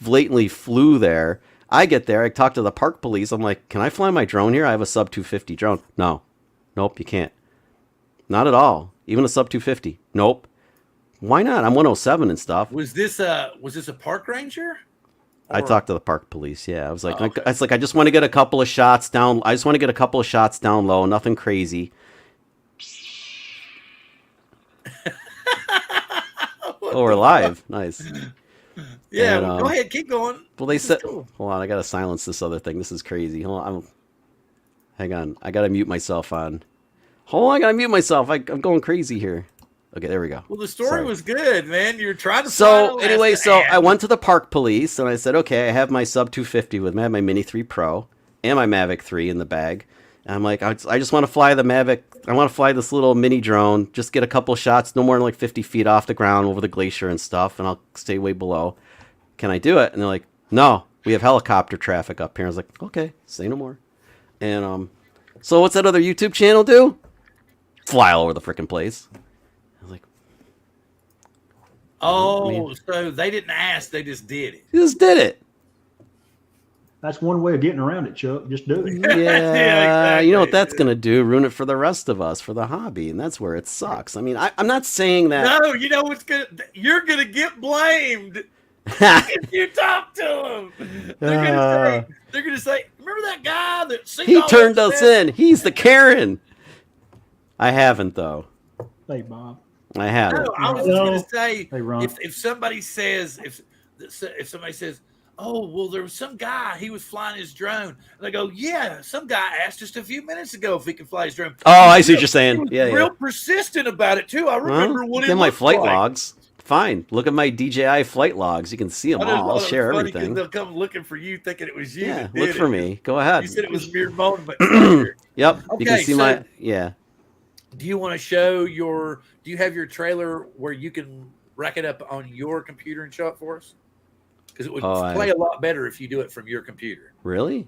blatantly flew there. I get there, I talk to the park police. I'm like, can I fly my drone here? I have a sub 250 drone. No. Nope, you can't. Not at all. Even a sub 250. Nope. Why not? I'm 107 and stuff. Was this a park ranger? I talked to the park police. Yeah, I was like, it's like I just want to get a couple of shots down. I just want to get a couple of shots down low. Nothing crazy. Oh, we're live. Nice. Yeah, And, go ahead, keep going. Well, they said, hold on, I gotta silence this other thing. This is crazy. Hold on, hang on. I gotta mute myself on. Hold on, I gotta mute myself. I'm going crazy here. Okay, there we go. Well, the story was good, man. You're trying to. So anyway, I went to the park police and I said, okay, I have my sub 250 with me. I have my Mini 3 Pro and my Mavic 3 in the bag. And I'm like, I just want to fly the Mavic. I want to fly this little mini drone. Just get a couple shots, no more than like 50 feet off the ground over the glacier and stuff, and I'll stay way below. Can I do it? And they're like, no, we have helicopter traffic up here. I was like, okay, say no more. And so what's that other YouTube channel do? Fly all over the freaking place. I was like, oh, so they didn't ask, they just did it. You just did it. That's one way of getting around it, Chuck. Just do it. Yeah, exactly. You know what that's going to do? Ruin it for the rest of us, for the hobby, and that's where it sucks. I mean, I'm not saying that. No, you know what's going to... You're going to get blamed if you talk to them. They're going to say, remember that guy that... He turned us in. He's the Karen. I haven't, though. Hey, Bob. I haven't. No, I was just going to say, hey, if somebody says... If somebody says... Oh, well, there was some guy, he was flying his drone. And I go, yeah, some guy asked just a few minutes ago if he could fly his drone. Oh, I see what you're saying. Yeah, real persistent about it, too. I remember what look at my flight logs. Fine. Look at my DJI flight logs. You can see them all. I'll share everything. They'll come looking for you thinking it was you. Yeah, look for me. Go ahead. You said it was mere moment. Yep. Okay, you can see my... Yeah. Do you want to show your... Do you have your trailer where you can rack it up on your computer and show it for us? Because it would play a lot better if you do it from your computer. Really?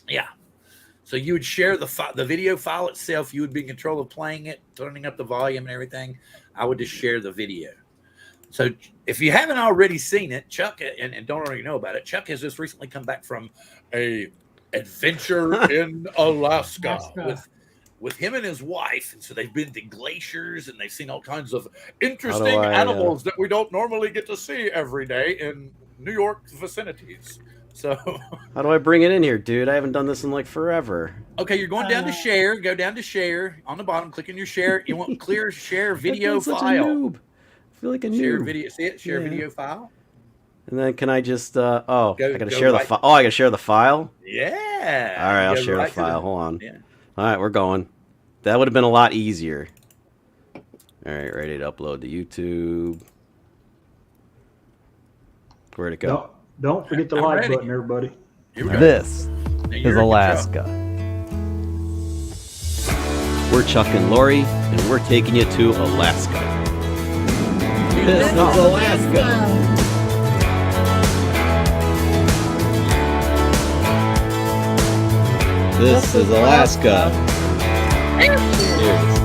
Yeah. So you would share the video file itself. You would be in control of playing it, turning up the volume and everything. I would just share the video. So if you haven't already seen it, Chuck, and don't already know about it, Chuck has just recently come back from a adventure in Alaska with him and his wife. And so they've been to glaciers and they've seen all kinds of interesting animals that we don't normally get to see every day in New York vicinities. So how do I bring it in here, dude? I haven't done this in like forever. Okay, you're going down to share. Go down to share on the bottom. Click on your share. You want clear share video file. Such a noob. I feel like a noob. Share video. See it? Share video file. And then can I just? I gotta share the file. Oh, I gotta share the file. Yeah. All right, I'll share the file. Hold on. Yeah. All right, we're going. That would have been a lot easier. All right, ready to upload to YouTube. Where'd it go? Don't forget the like button, everybody. This is Alaska. We're Chuck and Lori, and we're taking you to Alaska. This is Alaska. This is Alaska. Here it is.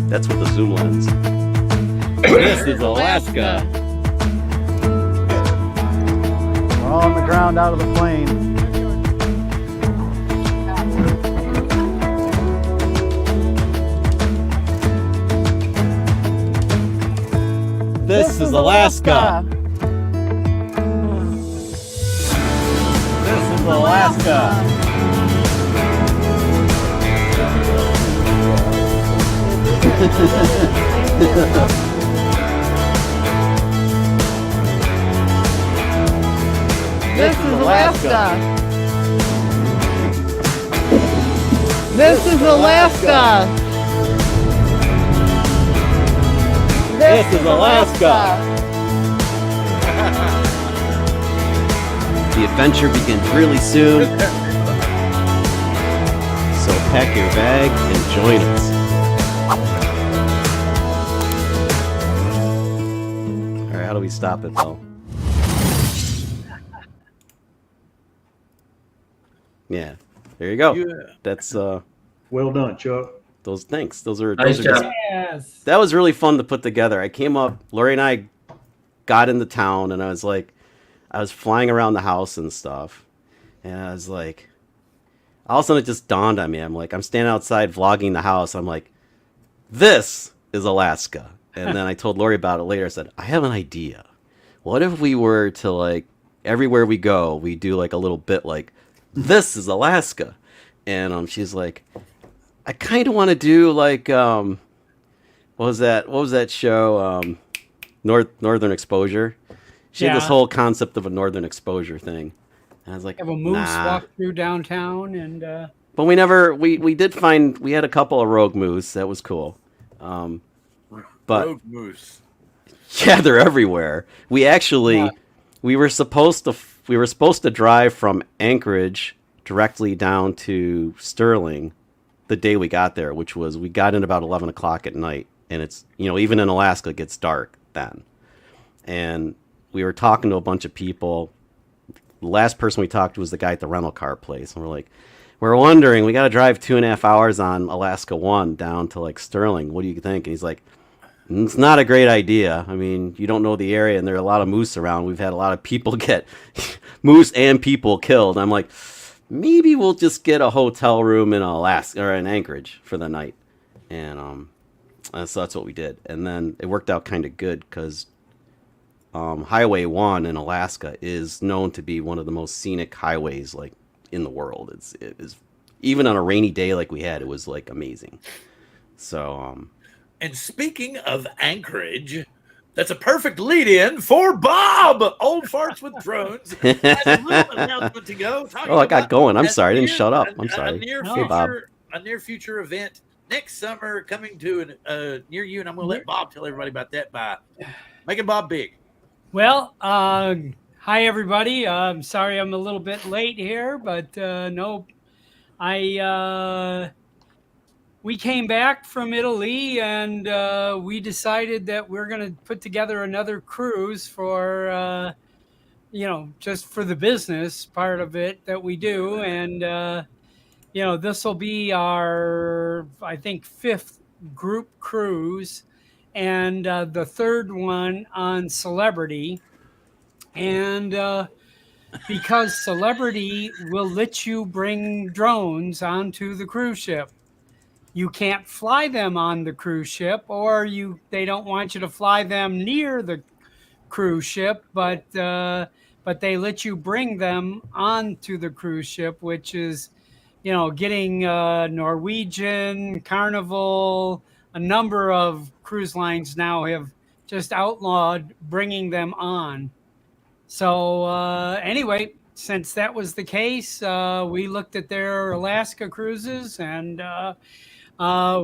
That's with the zoom lens. This is Alaska. We're on the ground out of the plane. This is Alaska. This is Alaska. This is Alaska. This is Alaska. This is Alaska. The adventure begins really soon. So pack your bag and join us. Alright, how do we stop it though? Yeah. There you go. Yeah. That's Well done, Chuck. those. Thanks. Those are Nice those are job. just, Yes. that was really fun to put together. I came up. Lori and I got into town, and I was flying around the house and stuff, and I was like, all of a sudden it just dawned on me. I'm standing outside vlogging the house. I'm like, this is Alaska. And then I told Lori about it later. I said, I have an idea. What if we were to, like, everywhere we go, we do like a little bit like, this is Alaska. And she's like, I kind of want to do like, what was that show? Northern Exposure. She had this Yeah. whole concept of a Northern Exposure thing. And I was like, Have a moose nah. walk through downtown and But we never, we did find, we had a couple of rogue moose. That was cool. But Rogue moose. yeah, they're everywhere. We actually, Yeah. we were supposed to drive from Anchorage directly down to Sterling the day we got there, which was, we got in about 11 o'clock at night. And it's, even in Alaska, it gets dark then. And we were talking to a bunch of people. The last person we talked to was the guy at the rental car place. And we're like, we're wondering, we got to drive 2.5 hours on Alaska 1 down to like Sterling. What do you think? And he's like, it's not a great idea. I mean, you don't know the area, and there are a lot of moose around. We've had a lot of people get moose and people killed. I'm like, maybe we'll just get a hotel room in Alaska or in Anchorage for the night. And so that's what we did. And then it worked out kind of good because Highway 1 in Alaska is known to be one of the most scenic highways like in the world. It is, even on a rainy day like we had, it was like amazing. So And speaking of Anchorage, that's a perfect lead-in for Bob, Old Farts with Drones. Has a little announcement to go. Oh, I got going. I'm sorry. I didn't shut up. I'm sorry. Hey, Bob. A near future event next summer coming to near you, and I'm going to let Bob tell everybody about that by making Bob big. well, hi everybody. I'm sorry I'm a little bit late here, but no, we came back from Italy and we decided that we're going to put together another cruise for, just for the business part of it that we do. And, this will be our, I think, 5th group cruise and the 3rd one on Celebrity. And because Celebrity will let you bring drones onto the cruise ship. You can't fly them on the cruise ship, or they don't want you to fly them near the cruise ship, but they let you bring them onto the cruise ship, which is, getting Norwegian, Carnival, a number of cruise lines now have just outlawed bringing them on. So anyway, since that was the case, we looked at their Alaska cruises and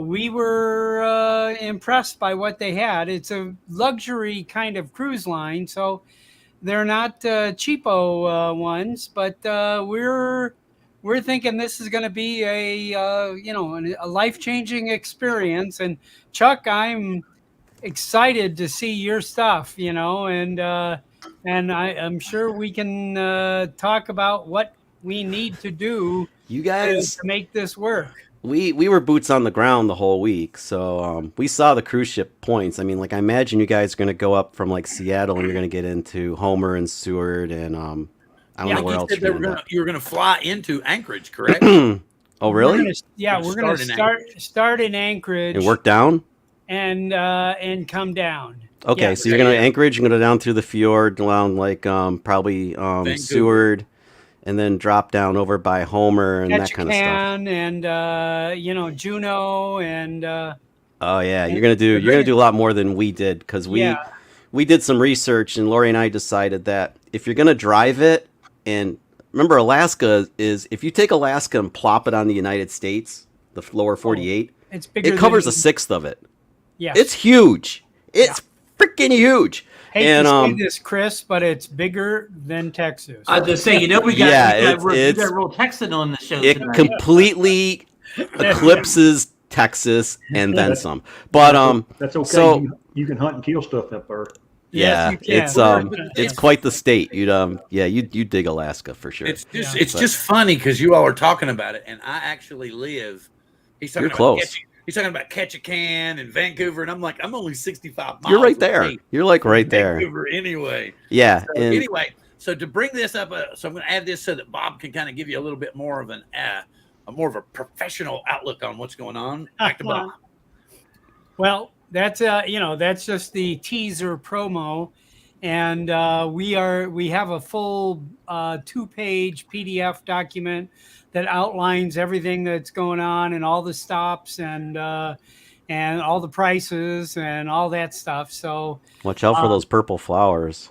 we were impressed by what they had. It's a luxury kind of cruise line, so they're not cheapo ones, but we're thinking this is going to be a life-changing experience. And Chuck, I'm excited to see your stuff, and I'm sure we can talk about what we need to do, you guys, to make this work. We were boots on the ground the whole week, so we saw the cruise ship points. I mean, like, I imagine you guys are going to go up from like Seattle and you're going to get into Homer and Seward and I don't know where else. You were going to fly into Anchorage, correct? Oh, really? We're going to start in Anchorage And work down and come down. Okay, Yeah. so you're going to Anchorage, you're going to go down through the fjord, down like probably Seward, and then drop down over by Homer and that kind of stuff. And Juneau and oh yeah, you're gonna do a lot more than we did because we did some research and Lori and I decided that if you're gonna drive it, and remember Alaska is, if you take Alaska and plop it on the United States, the lower 48, it's bigger. It covers a sixth of it. Yeah, it's huge. It's freaking huge. Hate to say this, Chris, but it's bigger than Texas. I was just saying, we got we got real Texan on the show. It tonight. completely eclipses Texas and then some. But that's okay. So you can hunt and kill stuff up there. Yeah, you can. it's quite the state. You dig Alaska for sure. It's just funny because you all are talking about it, and I actually live. He's talking You're about close. He's talking about Ketchikan and Vancouver, and I'm like, I'm only 65 miles. You're right there. away You're like from right there. Vancouver anyway. Yeah. So anyway, so to bring this up, so I'm going to add this so that Bob can kind of give you a little bit more of more of a professional outlook on what's going on. Back to Bob. Well, that's that's just the teaser promo, and we have a full 2-page PDF document that outlines everything that's going on and all the stops and all the prices and all that stuff. So watch out for those purple flowers.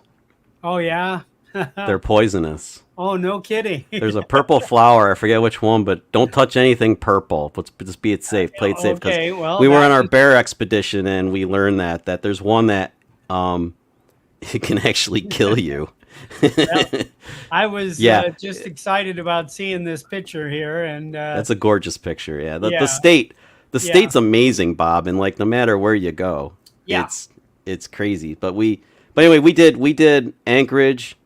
Oh yeah, they're poisonous. Oh, no kidding. There's a purple flower. I forget which one, but don't touch anything purple. Let's just be it safe. Play it safe. Okay, well, we were on our bear expedition and we learned that there's one that it can actually kill you. Well, I was just excited about seeing this picture here, and that's a gorgeous picture. Yeah, the state's amazing, Bob, and like no matter where you go, it's crazy. But anyway, we did Anchorage,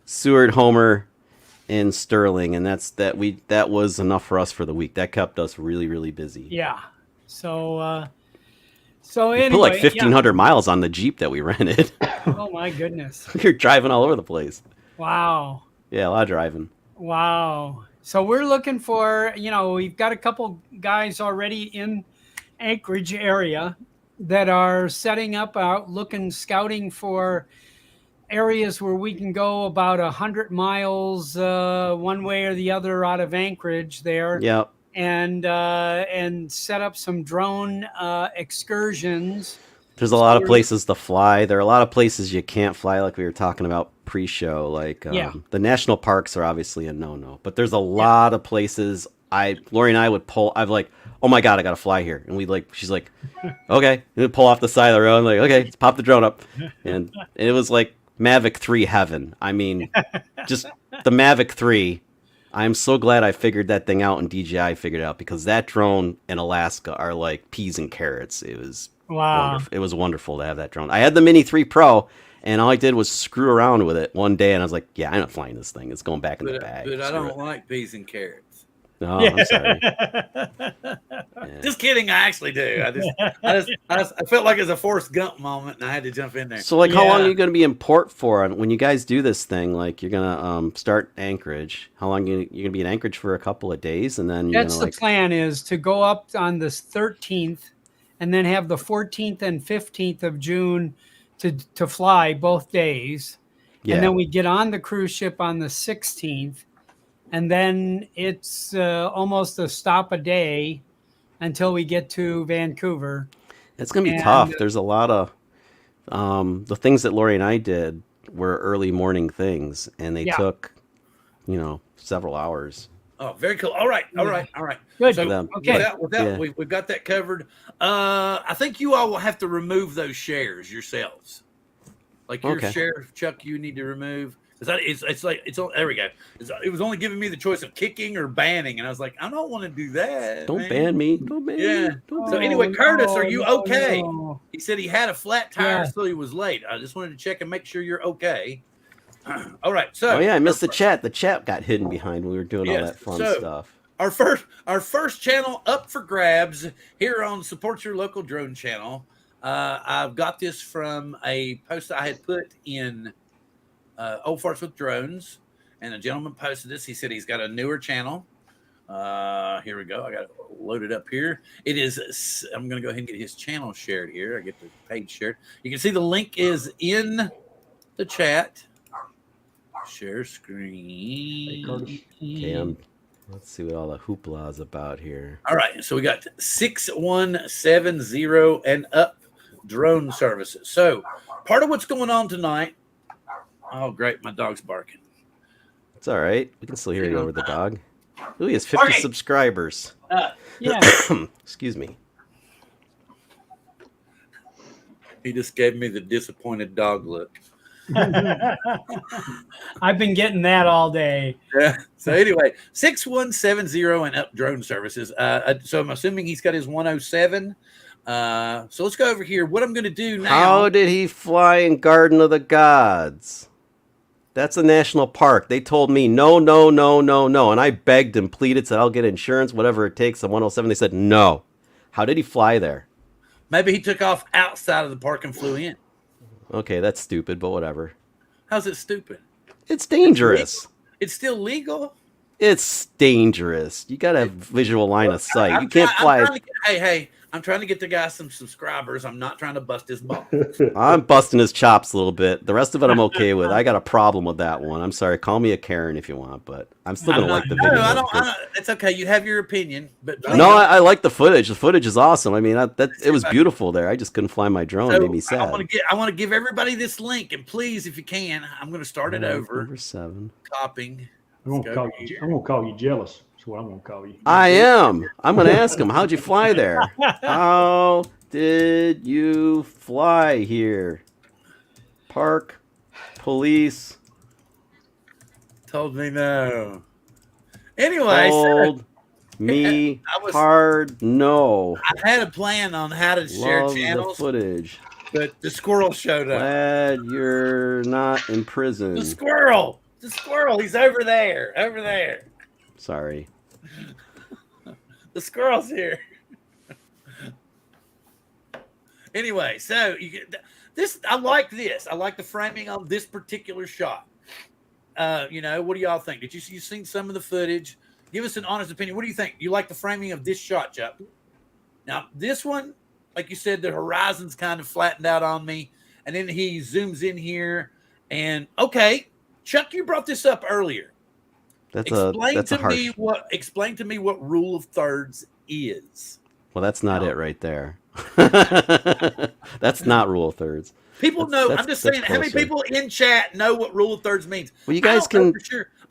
Seward, Homer, and Sterling, and that was enough for us for the week. That kept us really, really busy. Yeah. So we anyway, put like 1,500 miles on the Jeep that we rented. Oh my goodness. You're driving all over the place. Wow. Yeah, a lot of driving. Wow. So we're looking for, we've got a couple guys already in Anchorage area that are setting up out scouting for areas where we can go about 100 miles one way or the other out of Anchorage there. Yep. And set up some drone excursions. There's a lot of places to fly. There are a lot of places you can't fly, like we were talking about pre-show. Like the national parks are obviously a no-no, but there's a lot of places. Lori and I would pull. I'm like, oh my god, I gotta fly here, and she's like, okay, and we'd pull off the side of the road. I'm like, okay, let's pop the drone up, and it was like Mavic 3 heaven. I mean, just the Mavic 3. I'm so glad I figured that thing out and DJI figured it out, because that drone in Alaska are like peas and carrots. It was wonderful. It was wonderful to have that drone. I had the Mini 3 Pro, and all I did was screw around with it one day, and I was like, yeah, I'm not flying this thing. It's going back in the bag. But I don't like peas and carrots. No, I'm sorry. Just kidding. I actually do. I felt like it was a Forrest Gump moment, and I had to jump in there. So, like, how long are you going to be in port for? When you guys do this thing, like, you're going to start Anchorage. How long you're going to be in Anchorage for? A couple of days, and then that's the plan, is to go up on the 13th, and then have the 14th and 15th of June to fly both days, and then we get on the cruise ship on the 16th. And then it's almost a stop a day until we get to Vancouver. It's going to be tough. There's a lot of the things that Lori and I did were early morning things, and they took, several hours. Oh, very cool. All right. Good. So with that, we've got that covered. I think you all will have to remove those shares yourselves. Like your share, Chuck, you need to remove. There we go. It was only giving me the choice of kicking or banning, and I was like, I don't want to do that. Don't ban me. Don't ban me. So anyway, Curtis, are you okay? No. He said he had a flat tire, so he was late. I just wanted to check and make sure you're okay. All right. So. Oh yeah, I missed the chat. The chat got hidden behind when we were doing all that fun stuff. Our first channel up for grabs here on Support Your Local Drone channel. I've got this from a post I had put in. Old Farts with Drones, and a gentleman posted this. He said he's got a newer channel. Here we go. I got it loaded up here. It is. I'm going to go ahead and get his channel shared here. I get the page shared. You can see the link is in the chat. Share screen. Okay, let's see what all the hoopla is about here. All right, so we got 6170 and up drone services. So part of what's going on tonight. Oh, great. My dog's barking. It's all right. We can still hear you over the dog. Ooh, he has 50 subscribers. Excuse me. He just gave me the disappointed dog look. I've been getting that all day. Yeah. So anyway, 6170 and up drone services. So I'm assuming he's got his 107. So let's go over here. What I'm going to do now. How did he fly in Garden of the Gods? That's a national park. They told me no, no, no, no, no. And I begged and pleaded, said I'll get insurance, whatever it takes. On 107, they said no. How did he fly there? Maybe he took off outside of the park and flew in. Okay, that's stupid, but whatever. How's it stupid? It's dangerous. It's still legal. It's dangerous. You got to have visual line of sight. You can't fly. Hey, I'm trying to get the guy some subscribers. I'm not trying to bust his balls. I'm busting his chops a little bit. The rest of it I'm okay with. I got a problem with that one. I'm sorry. Call me a Karen if you want, but I'm still going to like the video. No, I don't. It's okay. You have your opinion. But no, I like the footage. The footage is awesome. I mean, it was beautiful there. I just couldn't fly my drone. It made me sad. I want to give everybody this link. And please, if you can, I'm going to start it over. Number 7. Copying. I'm gonna call you jealous. That's what I'm gonna call you. I am. I'm gonna ask him, how'd you fly there? How did you fly here? Park police told me no. Anyway, told me hard no. I had a plan on how to share channels. The footage. But the squirrel showed up. Glad you're not in prison. The squirrel. The squirrel. He's over there. Over there. Sorry. The squirrel's here. Anyway, so you get this. I like this. I like the framing on this particular shot. What do y'all think? Did you seen some of the footage? Give us an honest opinion. What do you think? You like the framing of this shot, Chuck? Now, this one, like you said, the horizon's kind of flattened out on me, and then he zooms in here, and okay. Chuck, you brought this up earlier. Explain to me what rule of thirds is. Well, that's not it right there. That's not rule of thirds. People know. I'm just saying. How many people in chat know what rule of thirds means? Well, you guys can.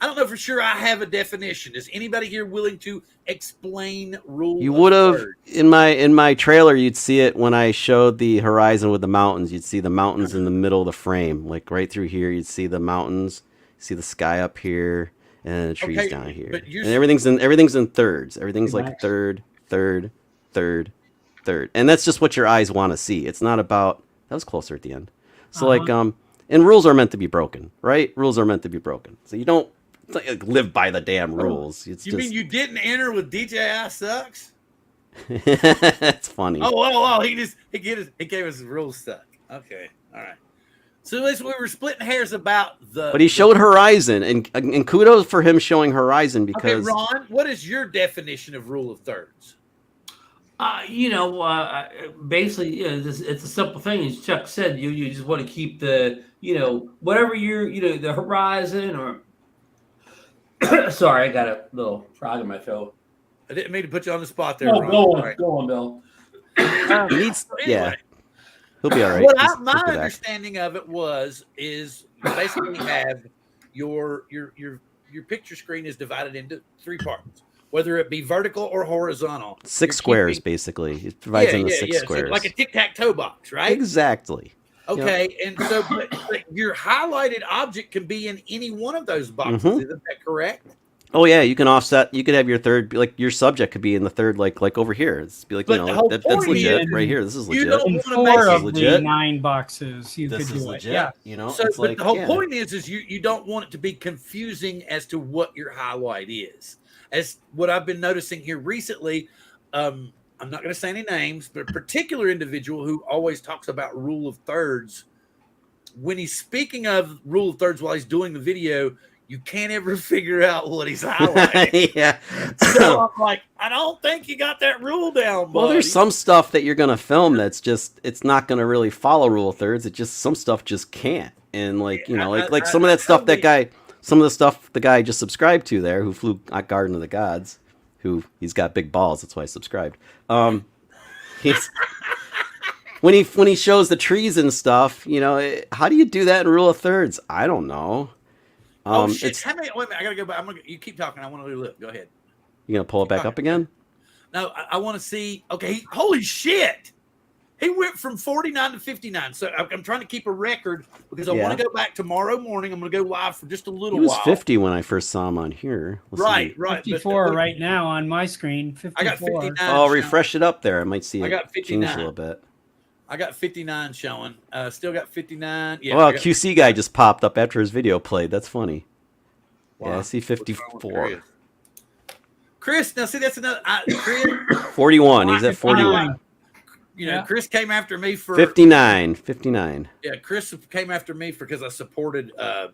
I don't know for sure. I have a definition. Is anybody here willing to explain rule? You would have in my trailer. You'd see it when I showed the horizon with the mountains. You'd see the mountains in the middle of the frame, like right through here. You'd see the mountains. See the sky up here and the trees down here. And everything's in thirds. Everything's like third, and that's just what your eyes want to see. It's not about. That was closer at the end. So and rules are meant to be broken, right? Rules are meant to be broken. So you don't live by the damn rules. It's mean you didn't enter with DJI sucks? It's funny. Oh! He gave us rules stuck. Okay, all right. So we were splitting hairs about the. But he showed horizon, and kudos for him showing horizon because. Okay, Ron, what is your definition of rule of thirds? Basically, it's a simple thing. As Chuck said, you just want to keep the, whatever the horizon or. Sorry, I got a little frog in my throat. I didn't mean to put you on the spot there. Ron. Go on, Bill. Yeah. He'll be all right. My understanding of it is you basically have your picture screen is divided into 3 parts, whether it be vertical or horizontal. 6 squares, basically. It divides into 6 squares. So like a tic-tac-toe box, right? Exactly. Okay, and so but your highlighted object can be in any one of those boxes. Mm-hmm. Isn't that correct? Oh yeah, you can offset. You could have your third, like your subject could be in the third, like over here. It's be like that's legit right here. This is legit. You don't in want 4 of legit. the 9 boxes, you this could is do legit. it. Yeah. So, but the whole point is you don't want it to be confusing as to what your highlight is. As what I've been noticing here recently, I'm not going to say any names, but a particular individual who always talks about rule of thirds. When he's speaking of rule of thirds while he's doing the video, you can't ever figure out what he's highlighting. Yeah. So I'm like, I don't think you got that rule down, buddy. Well, there's some stuff that you're going to film that's just, it's not going to really follow rule of thirds. Some stuff just can't. And some of that stuff some of the stuff the guy just subscribed to there who flew at Garden of the Gods, he's got big balls. That's why I subscribed. He's... When he shows the trees and stuff, how do you do that in rule of thirds? I don't know. Shit. How many? Wait a minute, I gotta go back. You keep talking. I want to look. Go ahead. You gonna pull it back up again? No, I want to see. Okay. Holy shit! He went from 49 to 59. So I'm trying to keep a record because I Yeah. want to go back tomorrow morning. I'm going to go live for just a little He was while. 50 when I first saw him on here. Let's Right, see. right. 54 right now on my screen. 54. I got 59. Oh, showing. refresh it up there. I might see I it got change 59. a little bit. I got 59 showing. Still got 59. Yeah. Well, I got QC guy just popped up after his video played. That's funny. Wow. Yeah, I see What's wrong with 54. Chris, now see that's another. Chris, 41. He's at 41. you know, Yeah. Chris came after me for 59. 59. Yeah, Chris came after me because I supported a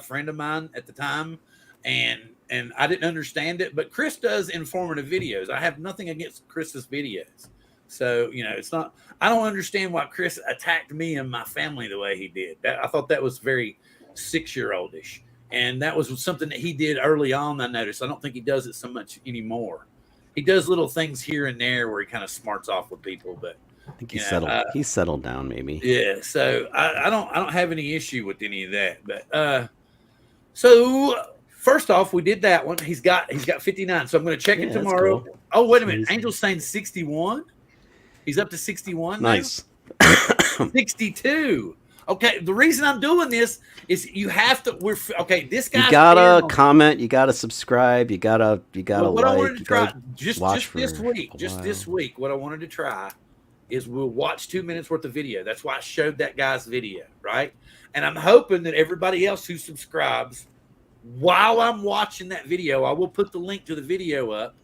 friend of mine at the time, and I didn't understand it. But Chris does informative videos. I have nothing against Chris's videos, so you know it's not. I don't understand why Chris attacked me and my family the way he did. I thought that was very 6-year-oldish, and that was something that he did early on. I noticed. I don't think he does it so much anymore. He does little things here and there where he kind of smarts off with people, but I think he's settled down maybe. yeah. So I don't have any issue with any of that. But so first off, we did that one. He's got 59. So I'm going to check it that's tomorrow. cool. Oh, wait a minute. Angel's saying 61. He's up to 61 now? Nice. 62. Okay, the reason I'm doing this is you have to. This guy. You gotta comment. You gotta subscribe. You gotta What I wanted like. to You try gotta just watch this for week, a just while. this week, what I wanted to try is we'll watch 2 minutes worth of video. That's why I showed that guy's video, right? And I'm hoping that everybody else who subscribes, while I'm watching that video, I will put the link to the video up.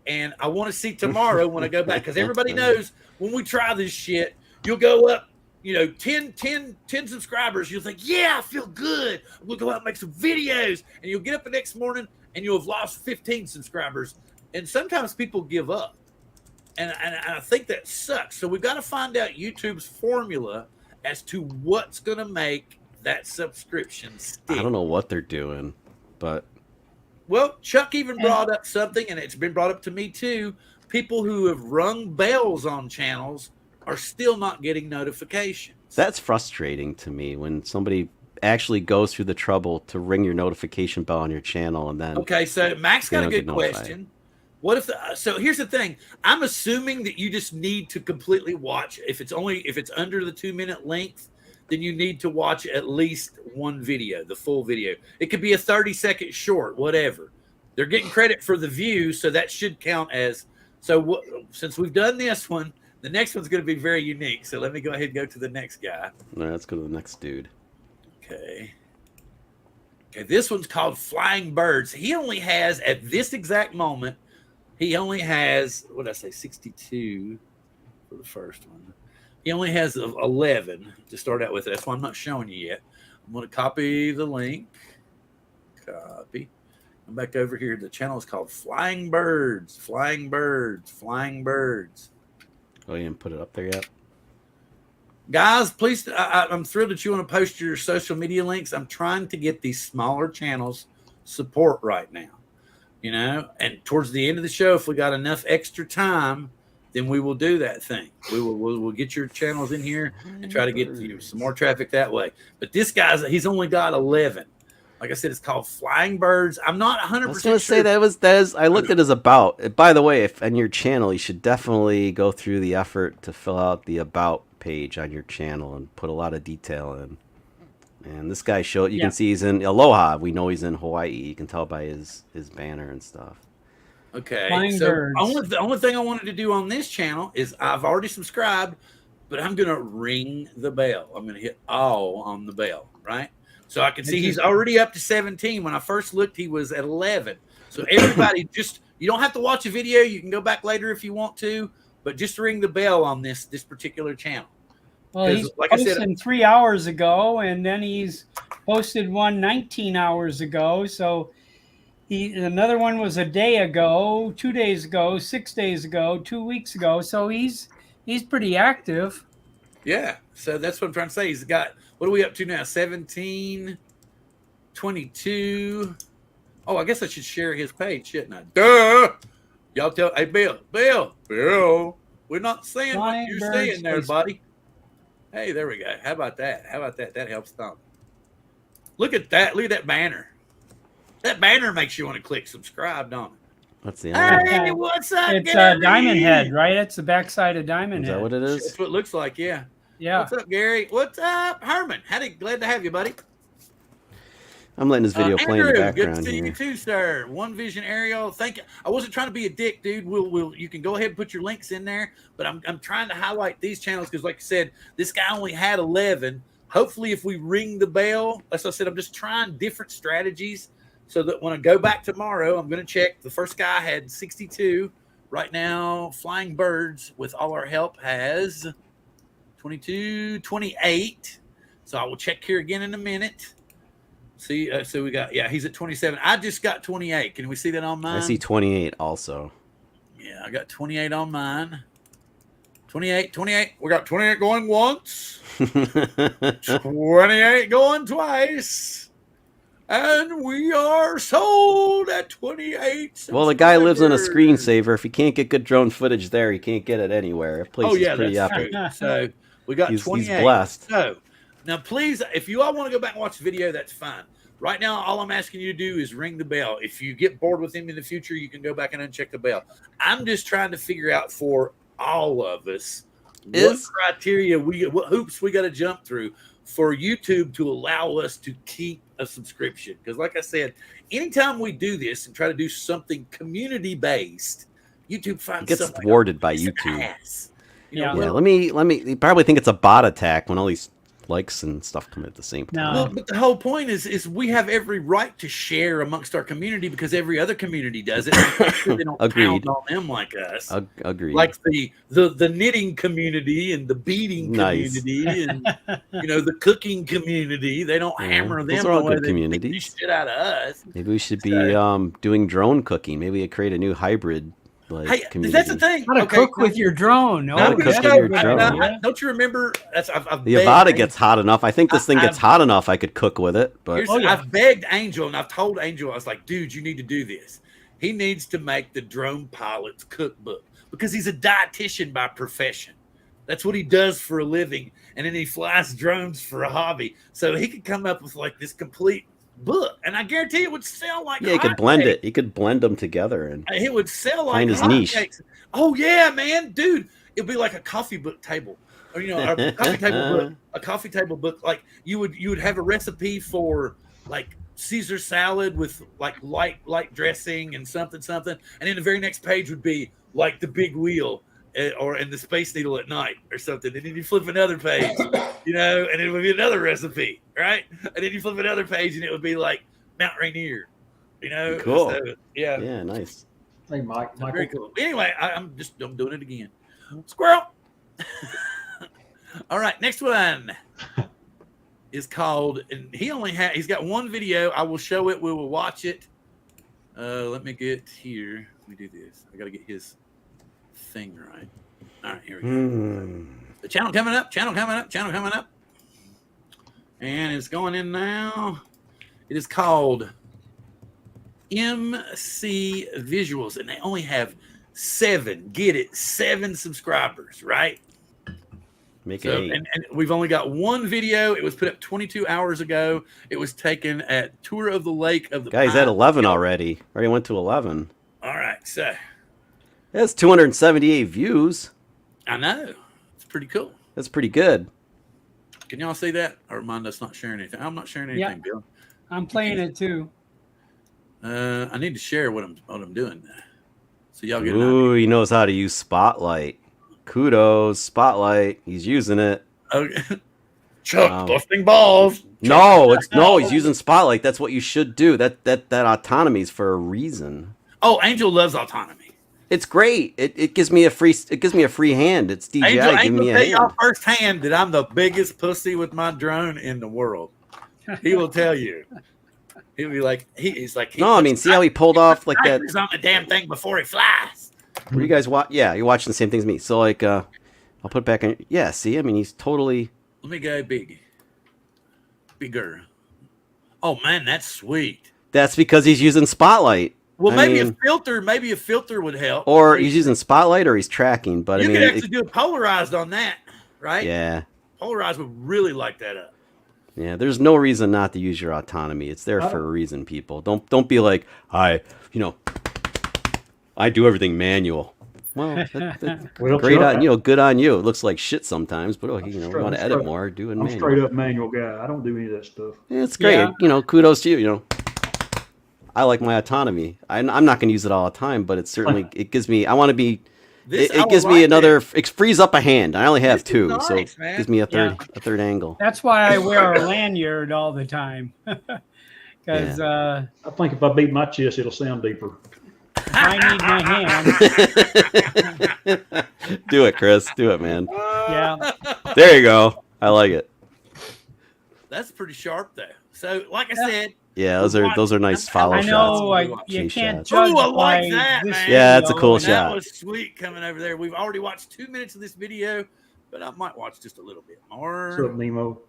And I want to see tomorrow when I go back, because everybody knows when we try this shit, you'll go up, 10 subscribers. You'll think, yeah, I feel good. We'll go out and make some videos. And you'll get up the next morning and you'll have lost 15 subscribers. And sometimes people give up. And I think that sucks. So we've got to find out YouTube's formula as to what's going to make that subscription stick. I don't know what they're doing, but Well, Chuck even brought up something, and it's been brought up to me too. People who have rung bells on channels are still not getting notifications. that's frustrating to me when somebody actually goes through the trouble to ring your notification bell on your channel and then Okay, so Max They got a don't good get notified. question. What if so here's the thing. I'm assuming that you just need to completely watch. If it's under the 2-minute length, then you need to watch at least one video, the full video. It could be a 30-second short, whatever. They're getting credit for the view, so that should count as. So since we've done this one, the next one's going to be very unique. So let me go ahead and go to the next guy. All right, let's go to the next dude. Okay, this one's called Flying Birds. He only has, at this exact moment, what did I say, 62 for the first one. He only has 11 to start out with. That's why I'm not showing you yet. I'm going to copy the link. Copy. I'm back over here. The channel is called Flying Birds. Flying Birds. Flying Birds. Oh, you didn't put it up there yet? Guys, please, I'm thrilled that you want to post your social media links. I'm trying to get these smaller channels support right now, and towards the end of the show, if we got enough extra time, then we will do that thing. We'll get your channels in here and try to get some more traffic that way. But this guy's, he's only got 11. Like I said, it's called Flying Birds. I'm not 100% I was going to sure. say that is. I looked at his about. By the way, if on your channel, you should definitely go through the effort to fill out the about page on your channel and put a lot of detail in. And this guy showed. You can see he's in Aloha. We know he's in Hawaii. You can tell by his banner and stuff. Okay, Flying so Birds. the only thing I wanted to do on this channel is I've already subscribed, but I'm going to ring the bell. I'm going to hit all on the bell, right? So I can see he's already up to 17. When I first looked, he was at 11. So everybody you don't have to watch a video. You can go back later if you want to, but just ring the bell on this particular channel. Well, he's like I said, posted 3 hours ago, and then he's posted one 19 hours ago. So another one was a day ago, 2 days ago, 6 days ago, 2 weeks ago. So he's pretty active. Yeah. So that's what I'm trying to say. He's got, what are we up to now? 17, 22. Oh, I guess I should share his page, shouldn't I? Duh. Y'all tell, hey, Bill. We're not saying what Flying you're Birds saying there, Facebook. buddy. Hey, there we go. How about that? That helps thumb. Look at that. Look at that banner. That banner makes you want to click subscribe, don't it? What's the other? Hey, what's up, It's Gary? Diamond Head, right? It's the backside of Diamond Is Head. that what it is? That's what it looks like, yeah. Yeah. What's up, Gary? What's up, Herman? Glad to have you, buddy. I'm letting this video play in the Andrew, background good to see here. you too, sir. One Vision Aerial, thank you. I wasn't trying to be a dick, dude. You can go ahead and put your links in there, but I'm trying to highlight these channels because, like I said, this guy only had 11. Hopefully, if we ring the bell, as I said, I'm just trying different strategies so that when I go back tomorrow, I'm going to check. The first guy had 62. Right now, Flying Birds, with all our help, has 22, 28. So I will check here again in a minute. See, so we got, he's at 27. I just got 28. Can we see that on mine? I see 28 also. Yeah, I got 28 on mine. 28. We got 28 going once. 28 going twice. And we are sold at 28. Well, the guy lives on a screensaver. If he can't get good drone footage there, he can't get it anywhere. The place is pretty that's epic. true. So we got 28. He's blessed. So now, please, if you all want to go back and watch the video, that's fine. Right now, all I'm asking you to do is ring the bell. If you get bored with him in the future, you can go back and uncheck the bell. I'm just trying to figure out for all of us what criteria what hoops we got to jump through for YouTube to allow us to keep a subscription. Because like I said, anytime we do this and try to do something community based, YouTube finds It gets something thwarted by YouTube. ass. Yeah. Yeah, let me. You probably think it's a bot attack when all these likes and stuff come at the same time. Well, but the whole point is we have every right to share amongst our community because every other community does it. They don't Agreed. pound on them like us. Agreed. Like the knitting community and the beading Nice. community and the cooking community. They don't Yeah, hammer those them are all the way good they communities. do shit out of us. Maybe we should be doing drone cooking. Maybe we create a new hybrid Hey, community. that's the thing. How to cook with your drone. How to Oh, cook that's with a your good drone. idea. Don't you remember? I've The begged Avada Angel- gets hot enough. I think this thing gets hot enough. I could cook with it, but I've begged Angel and I've told Angel, I was like, dude, you need to do this. He needs to make the drone pilot's cookbook because he's a dietitian by profession. That's what he does for a living. And then he flies drones for a hobby. So he could come up with like this complete book. And I guarantee it would sell like he could blend it. He could blend them together and It would sell like find his niche. hotcakes. Oh yeah, man, dude. It'd be like a coffee book table. Or a coffee table book. A coffee table book. Like you would have a recipe for like Caesar salad with like light dressing and something. And then the very next page would be like the big wheel and the Space Needle at night or something. And then you flip another page, and it would be another recipe, right? And then you flip another page and it would be like Mount Rainier, Cool. So, yeah. Yeah, nice. Hey, Mike. Very cool. Anyway, I'm doing it again. Squirrel. All right, next one is called, and he's got one video. I will show it. We will watch it. Let me get here. Let me do this. I got to get his thing right. All right, here we go. The channel coming up. And it's going in now. It is called MC Visuals, and they only have 7 subscribers, right? Make it 8. And we've only got one video. It was put up 22 hours ago. It was taken at Tour of the Lake of the Guys, Pine. at 11 already. Already went to 11. All right, so That's 278 views. I know it's pretty cool. That's pretty good. Can y'all see that? Or mind us not sharing anything? I'm not sharing anything, Bill. I'm playing it too. I need to share what I'm doing, so y'all get an Ooh, he knows how to use Spotlight. Kudos, Spotlight. He's using it. idea. Okay. Chuck busting balls. No, he's using Spotlight. That's what you should do. That autonomy is for a reason. Oh, Angel loves autonomy. It's great. It gives me a free hand. It's DJI Angel giving me a tell y'all hand. firsthand that I'm the biggest pussy with my drone in the world. He will tell you. He'll be like, he's like. No, I mean, see how he pulled off like that. He's on the damn thing before he flies. Were you guys watch? Yeah, you're watching the same thing as me. So like, I'll put it back on. Yeah, see, I mean, he's totally. Let me go bigger. Oh man, that's sweet. That's because he's using Spotlight. Well, I maybe mean, a filter would help. or he's using Spotlight, or he's tracking. But you I mean, could actually do it polarized on that, right? yeah, Polarized would really light that up. yeah. There's no reason not to use your autonomy. It's there for a reason. People don't be like, I do everything manual. Well, Well, great Chuck, on good on you. It looks like shit sometimes, but you know, straight- want to I'm edit straight- more, do it I'm manual. straight up manual guy. I don't do any of that stuff. Yeah, it's great. Yeah. You know, kudos to you. You know, I like my autonomy. I'm not going to use it all the time, but it certainly it gives me. I want to be. It gives me another. It frees up a hand. I only have This is two, so nice, it man. gives me a third angle. That's why I wear a lanyard all the time. Because I think if I beat my chest, it'll sound deeper. I need my hand. Do it, Chris. Do it, man. Yeah. There you go. I like it. That's pretty sharp, though. So, like I said, Yeah, those are nice follow I shots. know you Chase can't shots. judge Ooh, I like by that, this man. Yeah, it's a video. cool and shot. that was sweet coming over there. We've already watched 2 minutes of this video, but I might watch just a little bit What's more. up, Nemo?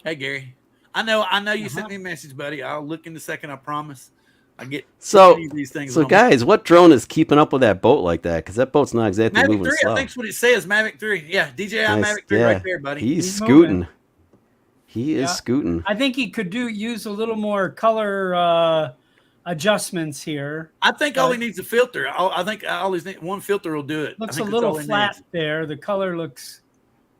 Hey, Gary. I know you sent me a message, buddy. I'll look in a second, I promise. I get So, many of these things. so on guys, what drone is keeping up with that boat like that? Because that boat's not exactly Mavic moving 3, slow. I think's what it says. Mavic 3. Yeah, DJI Nice. Mavic 3 Yeah. right there, buddy. He's He's scooting. moving. He is Yeah. scooting. I think he could use a little more color adjustments here. I think all he needs is a filter. I think all he needs, one filter will do it. Looks I a think that's little all he flat needs. there. The color looks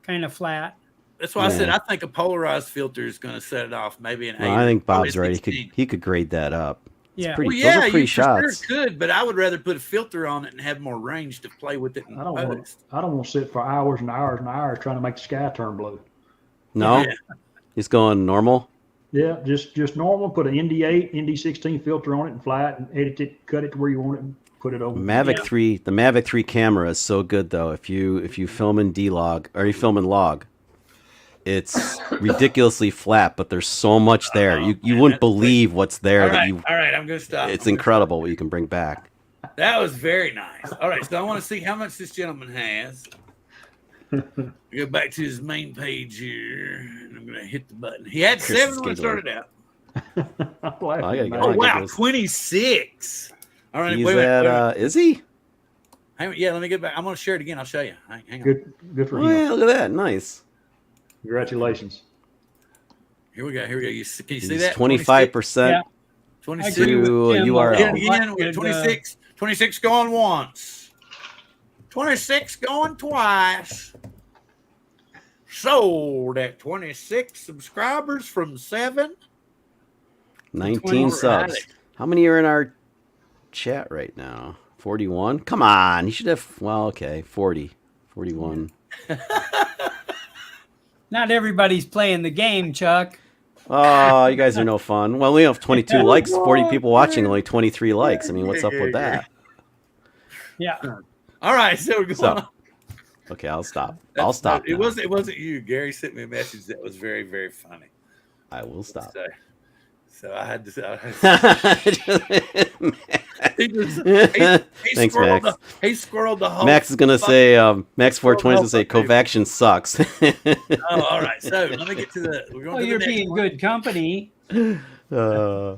kind of flat. That's why I said Yeah. I think a polarized filter is going to set it off. Maybe an 8. Well, I think probably Bob's right. 16. He could grade that up. It's Yeah. pretty, Well, yeah, those are pretty you for sure shots. could, but I would rather put a filter on it and have more range to play with it. And I don't want post. to. I don't want to sit for hours and hours and hours trying to make the sky turn blue. No, Yeah. he's going normal. Yeah, just normal. Put an ND8, ND16 filter on it and fly it and edit it, cut it to where you want it, and put it over. Mavic Yeah. 3, the Mavic 3 camera is so good though. If you film in D-Log or you film in log, it's ridiculously flat, but there's so much there. You man, wouldn't that's believe what's there All that right, you. all right, I'm going to stop. It's incredible what you can bring back. That was very nice. All right, so I want to see how much this gentleman has. Go back to his main page here, and I'm going to hit the button. He had Chris 7 is when it giggling. started out. I'm laughing, I gotta man. go. Oh, I wow, think 26. All right, He's wait, at, is he? Hang on, yeah, let me get back. I'm going to share it again. I'll show you. Hang on. Good for Oh, him. yeah, look at that. Nice. Congratulations. Here we go. Can you see He's that? 25%. Yeah. I 26. agree with To Jim. URL. Again, we got Good, 26. 26 going once. 26 going twice. Sold at 26 subscribers from 7. 19 Alrighty. subs. How many are in our chat right now? 41? Come on. You should have, well, okay, 40. 41. Not everybody's playing the game, Chuck. Oh, you guys are no fun. Well, we have 22 likes, 40 people watching, only 23 likes. I mean, what's up with that? Yeah. All right, so we're going So, on. okay, I'll stop. I'll stop. It now. wasn't you. Gary sent me a message that was very, very funny. I will stop. So I had to say, Thanks, Max. He squirreled the whole. Max is gonna say, Max 420 is gonna say, fucking- Covaction sucks. Oh, all right. So let me get to the. We're going Well, to you're the next being one. good company.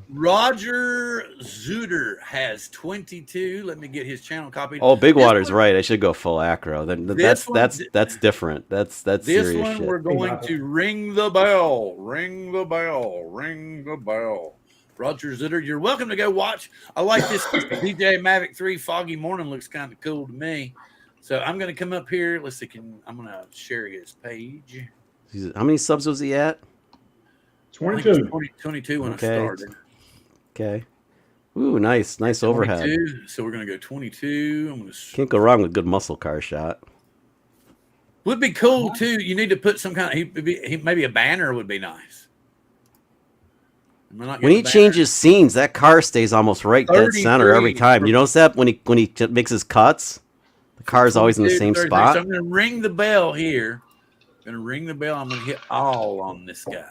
Roger Zuder has 22. Let me get his channel copied. Oh, Big This Water's one- right. I should go full acro. Then This that's different. That's This serious one shit. we're going to ring the bell. Ring the bell. Ring the bell. Roger Zuder, you're welcome to go watch. I like this DJ Mavic 3 Foggy Morning. Looks kind of cool to me. So I'm going to come up here. Let's see. I'm going to share his page. How many subs was he at? I think it was 22. 22 when Okay. I started. Okay. Ooh, nice overhead. 22. So we're going to go 22. I'm going to. Can't go wrong with a good muscle car shot. Would be cool too. You need to put some kind of maybe a banner would be nice. Am I not When he getting a banner? changes scenes, that car stays almost right dead center every 33. time. You notice that when he makes his cuts, the car is always in the 22, same 33. spot. So I'm going to ring the bell here. I'm going to ring the bell. I'm going to hit all on this guy.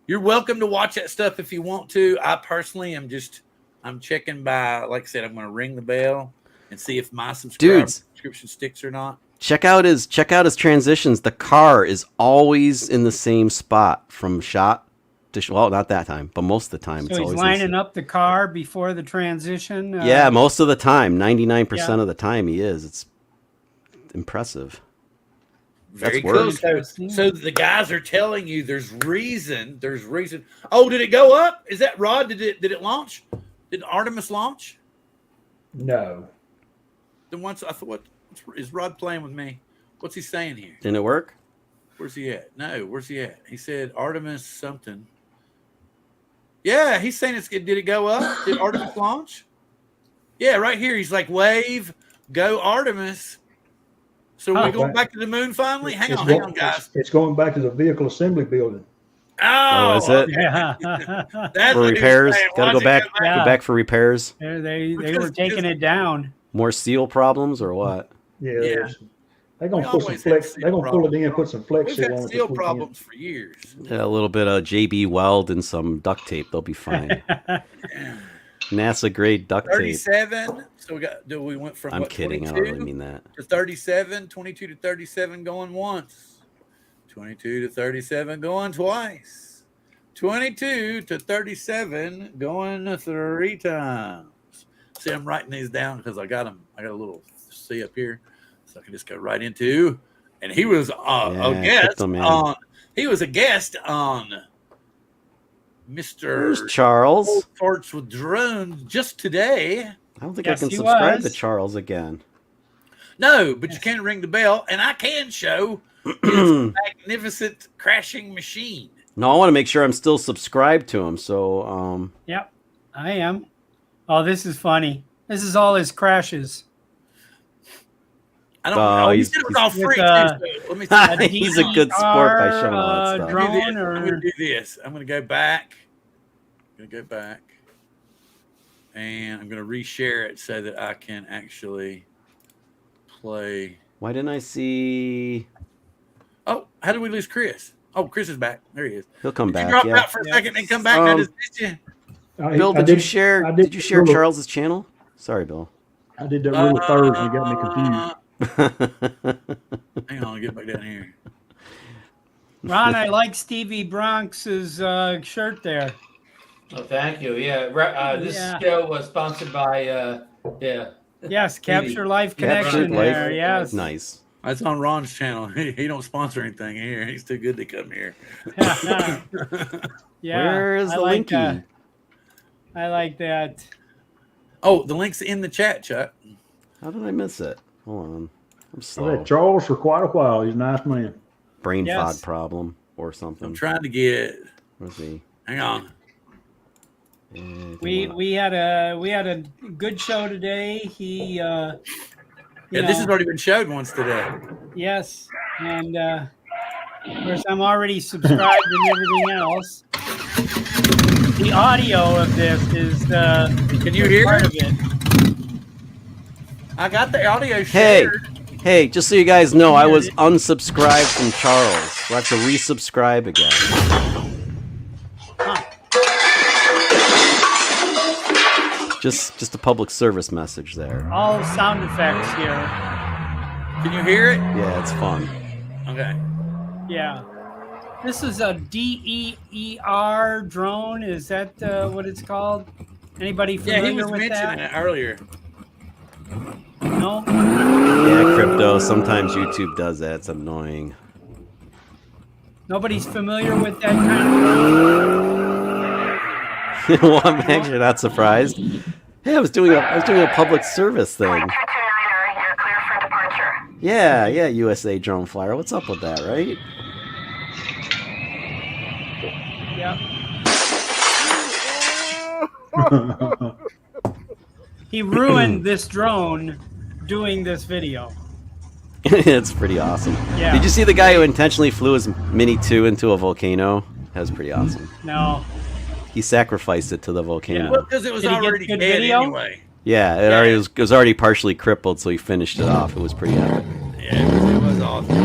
You're welcome to watch that stuff if you want to. I personally am I'm checking by, like I said, I'm going to ring the bell and see if my subscription sticks or not. Check out his transitions. The car is always in the same spot from shot to well, not that time, but most of the time. So it's he's always lining up the car before the transition. Yeah, most of the time, 99% Yeah. of the time he is. It's impressive. Very That's cool. work. So the guys are telling you there's reason. Oh, did it go up? Is that Rod? Did it launch? Did Artemis launch? No. Then once I thought, what is Rod playing with me? What's he saying here? Didn't it work? Where's he at? No, where's he at? He said Artemis something. Yeah, he's saying did it go up? Did Artemis launch? Yeah, right here. He's like, wave, go Artemis. So we're going back to the moon finally? Hang on, guys. It's going back to the vehicle assembly building. Oh, is it? Yeah. That's For what he was repairs? saying. Gotta Once go back. it Go Yeah. back for repairs. They were taking it down. More seal problems or what? Yeah. Yeah. They're gonna We put some always flex. had They're gonna seal pull it in, put some flex We've seal had on it. seal this weekend. problems for years. Yeah, a little bit of JB Weld and some duct tape. They'll be fine. NASA grade duct tape. 37. So we went from I'm what, kidding. I 22 don't really mean that. to 37, 22 to 37 going once, 22 to 37 going twice, 22 to 37 going 3 times. See, I'm writing these down because I got them. I got a little C up here, so I can just go right into. And he was a guest on. He was a guest on Mr. There's Charles. All Sorts with Drones just today. I don't think Yes, I can he subscribe was. to Charles again. No, but you can ring the bell, and I can show his magnificent crashing machine. No, I want to make sure I'm still subscribed to him. So, Yep, I am. Oh, this is funny. This is all his crashes. I don't know. He he's- said it was all he's free. with, Too, so let me see. he's a good sport by showing all that stuff. drone I'm going to do this. I'm going to go back. And I'm going to reshare it so that I can actually play. Why didn't I see? Oh, how did we lose Chris? Oh, Chris is back. There he is. He'll come Did you back. drop Yeah. out for a second and come back? And I just missed you. Bill, did you share? Did you share Charles's channel? Sorry, Bill. I did that rule of thirds and it got me confused. Hang on, get back down here. Ron, I like Stevie Bronx's shirt there. Oh, thank you. Yeah, this Yeah. show was sponsored by Yes, Capture Life Captured Connection Life. there. Yes. Nice. That's on Ron's channel. He don't sponsor anything here. He's too good to come here. Yeah. Where is I the like linky? that. I like that. Oh, the link's in the chat, Chuck. How did I miss it? Hold on. I'm I've slow. had Charles for quite a while. He's a nice man. Brain Yes. fog problem or I'm something. trying to get. Let's see. Hang on. We had a good show today. He Yeah, this has already been showed once today. yes, and of course I'm already subscribed and everything else. The audio of this is the Can you hear part it? of it. I got the audio Hey, shared. hey! Just so you guys know, I was unsubscribed from Charles. So I have to resubscribe again. Just a public service message there. All sound effects here. Can you hear it? Yeah, it's fun. Okay. Yeah. This is a DEER drone. Is that what it's called? Anybody Yeah, familiar he was with mentioning that? it earlier. No? Yeah, crypto. Sometimes YouTube does that. It's annoying. Nobody's familiar with that kind of drone? Well, I'm actually not surprised. Hey, I was doing a public service thing. Yeah, USA Drone Flyer. What's up with that, right? Yeah. He ruined this drone doing this video. It's pretty awesome. Yeah. Did you see the guy who intentionally flew his Mini 2 into a volcano? That was pretty awesome. No. He sacrificed it to the volcano. Well, because it was Did he get already good dead video? anyway. Yeah, it was already partially crippled, so he finished it off. It was pretty epic. Yeah, it was awesome.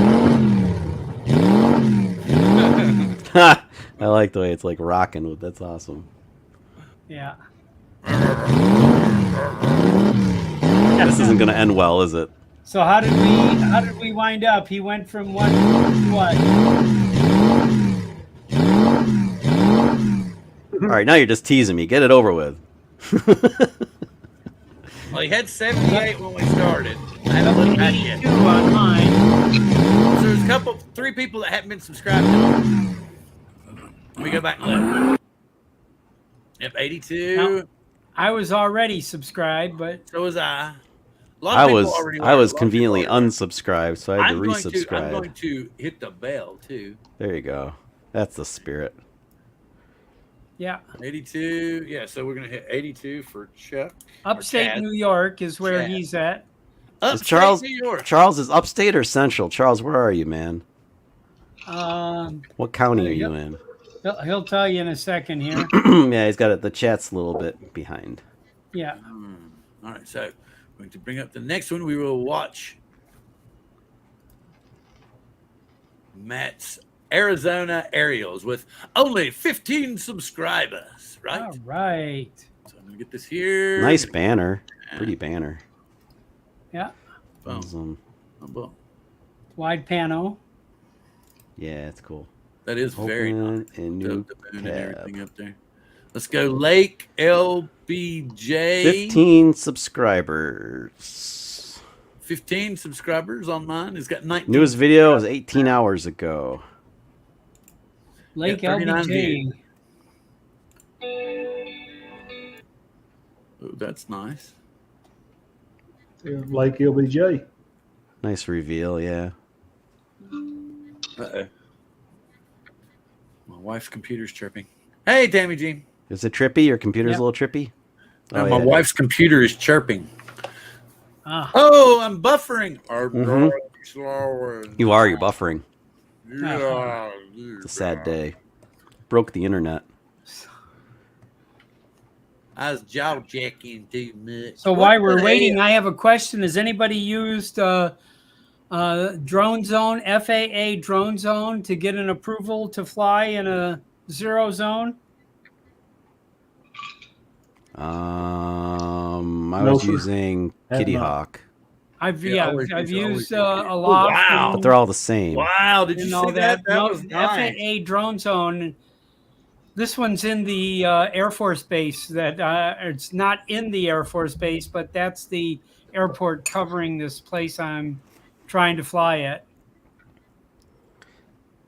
I like the way it's like rocking with. That's awesome. Yeah. This isn't gonna end well, is it? So how did we wind up? He went from what to what? All right, now you're just teasing me. Get it over with. Well, he had 78 when we started. I haven't looked back yet. 82 on mine. So there's 3 people that haven't been subscribed to him. Let me go back and look. Yep, 82. No. I was already subscribed, but So was I. A lot I of people was already I learned. was A lot of people conveniently already learned. unsubscribed, so I had to I'm resubscribe. going to hit the bell too. There you go. That's the spirit. Yeah. 82. Yeah, so we're gonna hit 82 for Chuck. or Upstate Chad. New York is where Chad. he's at. Is Charles New York. Charles is upstate or central? Charles, where are you, man? What county are you Yep. in? He'll tell you in a second here. Yeah, he's got it. The chat's a little bit behind. Yeah. All right, so we're going to bring up the next one. We will watch Matt's Arizona Aerials with only 15 subscribers, right? All right. So I'm going to get this here. Nice banner. Pretty banner. Yeah. Boom. Awesome. Boom. Wide pano. Yeah, it's cool. That is very nice. Open and new The moon and tab. everything up there. Let's go Lake LBJ. 15 subscribers. 15 subscribers on mine. It's got 19. Newest video was 18 hours ago. Lake Yeah, 39 LBJ. Oh, that's nice. Lake LBJ. Nice reveal, yeah. Uh-oh. My wife's computer's chirping. Hey, Tammy Jean. Is it trippy? Your computer's Yep. a little trippy? No, Oh, my yeah. wife's computer is chirping. Ah. Oh, I'm buffering. Mhm. You are, you're buffering. Yeah. It's a sad day. Broke the internet. I was jaw jacking too much. So What while we're the waiting, hell? I have a question. Has anybody used Drone Zone, FAA Drone Zone, to get an approval to fly in a zero zone? I No, was sir. using Have Kitty not. Hawk, I've Yeah, always I've use- always used use a it. lot. Wow. but they're all the same. Wow, did you You know see that? That no, was nice. FAA Drone Zone. This one's in the Air Force Base. That it's not in the Air Force Base, but that's the airport covering this place I'm trying to fly at.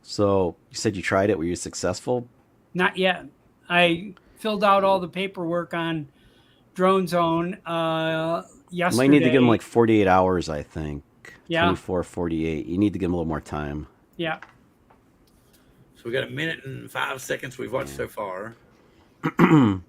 So you said you tried it. Were you successful? Not yet. I filled out all the paperwork on Drone Zone You yesterday. might need to give them like 48 hours, I think. Yeah. 24, 48. You need to give them a little more time. Yeah. So we got 1 minute and 5 seconds we've watched so far. You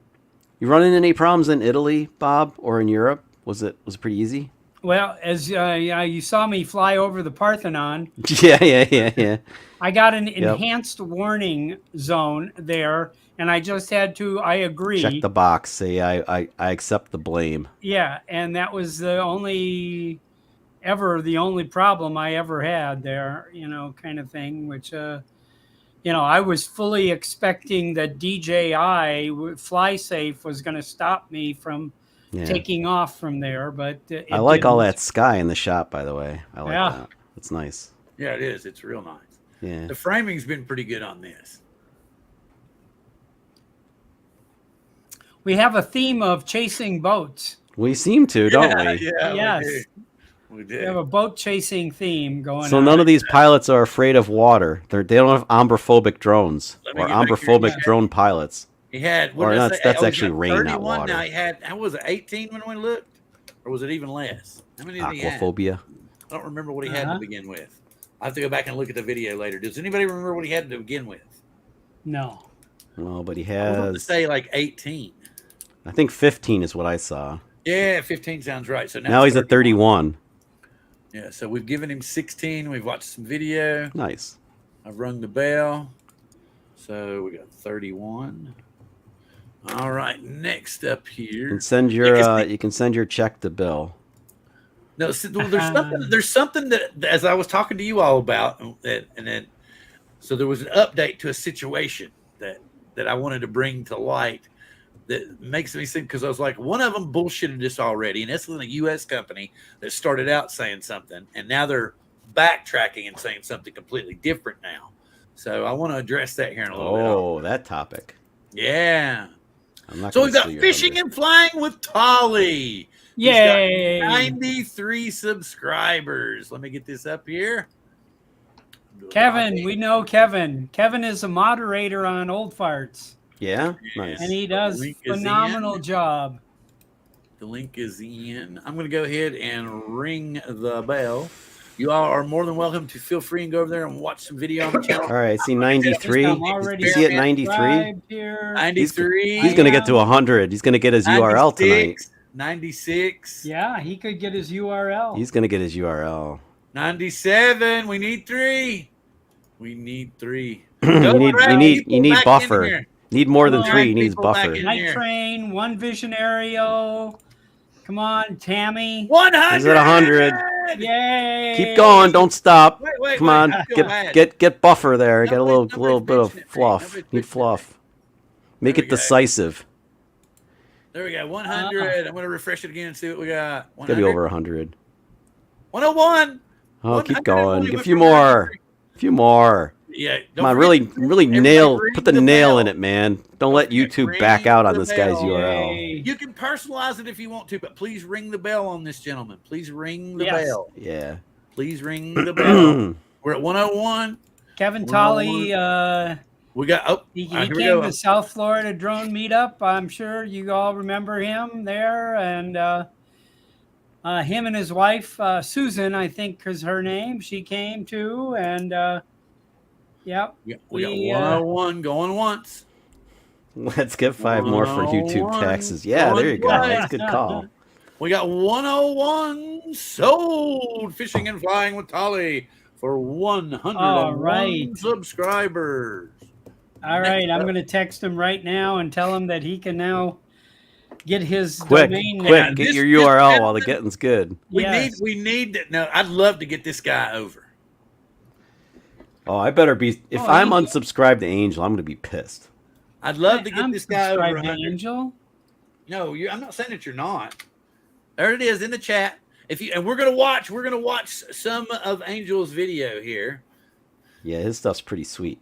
running any problems in Italy, Bob, or in Europe? Was it pretty easy? Well, as you saw me fly over the Parthenon, Yeah. I got an enhanced warning zone there, and I just had to, I agree. Check the box. Say I accept the blame. Yeah, and that was the only problem I ever had there, kind of thing, which, I was fully expecting that DJI Fly Safe was going to stop me from Yeah. taking off from there, but I like all didn't. that sky in the shop, by the way. I like Yeah. that. It's nice. Yeah, it is. It's real nice. Yeah. The framing's been pretty good on this. We have a theme of chasing boats. We seem to, don't we? Yeah, Yes. We We did. have a boat chasing theme going So on. none of these pilots are afraid of water. They don't have ombrophobic drones Let me or get back here. ombrophobic Yeah. drone pilots. He had, what Or did I that's- say? that's Oh, he actually got rain, not 31. water. Now he had, how was it, 18 when we looked? Or was it even less? How many did he have? Aquaphobia. I don't remember what he had Uh-huh. to begin with. I have to go back and look at the video later. Does anybody remember what he had to begin with? No. Well, but he I was going to has. say like 18. I think 15 is what I saw. Yeah, 15 sounds right. So Now he's at 31. Yeah, so we've given him 16. We've watched some video. Nice. I've rung the bell. So we got 31. All right, next up You here. can send your check to Bill. No, so there's something that, as I was talking to you all about, and then so there was an update to a situation that I wanted to bring to light that makes me think, because I was like, one of them bullshitted this already, and it's a U.S. company that started out saying something, and now they're backtracking and saying something completely different now. So I want to address that here in a little bit. Oh, that topic. Yeah. I'm not So gonna we've got steal your fishing thunder. and flying with Tolly. He's got Yay. 93 subscribers. Let me get this up here. Kevin, we know Kevin. Kevin is a moderator on Old Farts, Yeah? Nice. and he does Link is phenomenal in. job. The link is in. I'm going to go ahead and ring the bell. You all are more than welcome to feel free and go over there and watch some video on the channel. All right, I see 93. I'm already Is he at 93? subscribed here. 93. He's going to get to 100. He's going to get his URL tonight. 96. Yeah, he could get his URL. He's going to get his URL. 97. We need 3. We need 3. you need buffer. Need more than 3. He needs buffer. Night Train, One Visionario. Come on, Tammy. 100. He's at 100. Yay! Keep going. Don't stop. Wait, Come on. Get buffer there. Get a Nobody's little bit of mentioning it, fluff. Nobody's Need mentioning fluff. Make There it we go. decisive. There we go. 100. I'm going to refresh it again and see what we got. It's gonna be over 100. 101. Oh, keep 100 going. only A went few from more. 93. A few more. Yeah. Come on, forget- really everybody nail. ring Put the the nail bell. in it, man. Don't let forget, YouTube ring back out on the this guy's bell. URL. Yay. You can personalize it if you want to, but please ring the bell on this gentleman. Please ring the Yes. bell. Yeah. Please ring the bell. We're at 101. Kevin Tolley, We got he here we came go. to South Florida Drone Meetup. I'm sure you all remember him there. And him and his wife, Susan, I think is her name. She came too. And yep. We got we, 101 going once. Let's get 5 more for YouTube 101. taxes. Yeah, there you go. Going That's a good call. We got 101 sold. Fishing and Flying with Tolly for 101 All right. subscribers. All right. I'm going to text him right now and tell him that he can now get his Quick, domain name. quick, get This- your this URL gentleman- while the getting's good. Yes. We need that. No, I'd love to get this guy over. Oh, I better be. If Oh, I'm he- unsubscribed to Angel, I'm gonna be pissed. I'd love to get I'm this guy over. subscribed to 100. Angel. No, I'm not saying that you're not. There it is in the chat. And we're gonna watch some of Angel's video here. Yeah, his stuff's pretty sweet.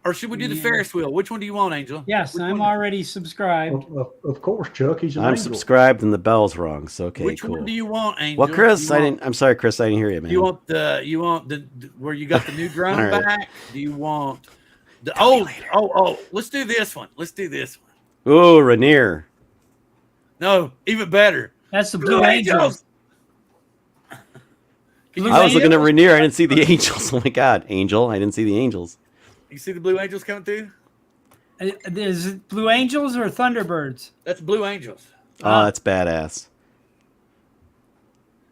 Or should we do the Yeah. Ferris wheel? Which one do you want, Angel? Yes, Which I'm one? already subscribed. Of course, Chuck. He's an I'm angel. subscribed and the bell's wrong. So okay, Which cool. one do you want, Angel? Well, Chris, Do you want- I'm sorry, Chris, I didn't hear you, man. You want the where you got the new drone All right. back? Do you want the let's do this one. Let's do this one. Ooh, Rainier. No, even better. That's the Blue Angels. Can you I was see looking it? at Rainier. I didn't see the Angels. Oh my God, Angel! I didn't see the Angels. You see the Blue Angels coming through? Is it Blue Angels or Thunderbirds? That's Blue Angels. Oh, that's badass.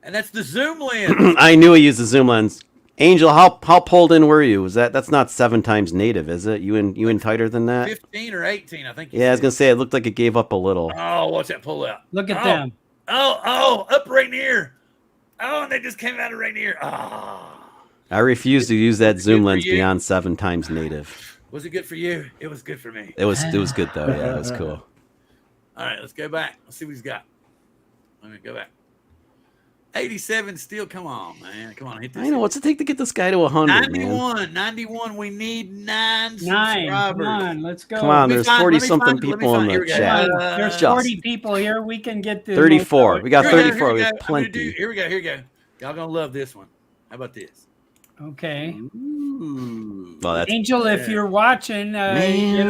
And that's the zoom lens. I knew he used the zoom lens. Angel, how pulled in were you? Was that's not 7 times native, is it? You in tighter than that? 15 or 18, I think. you Yeah, I was said. gonna say it looked like it gave up a little. Oh, watch that pull out. Look at Oh. them. Oh, up Rainier. Oh, and they just came out of Rainier. Oh. I refuse to use that zoom for lens you. beyond 7 times native. Was it good for you? It was good for me. It was good though. Yeah, it was cool. All right, let's go back. Let's see what he's got. Let me go back. 87 still. Come on, man. Come on. Hit this. I know what's it take to get this guy to 100, man. 91. We need 9 9. subscribers. Come on, let's go. Come on, Let me there's find- 40 let me something find- let me people in find- here the we go. chat. There's Just. 40 people here. We can get the 34. We got Here we go, 34. here We we have go. I'm gonna do- plenty. Here we go. Here we go. Y'all gonna love this one. How about this? Okay. Ooh. Well, that's Angel, if you're watching, Man.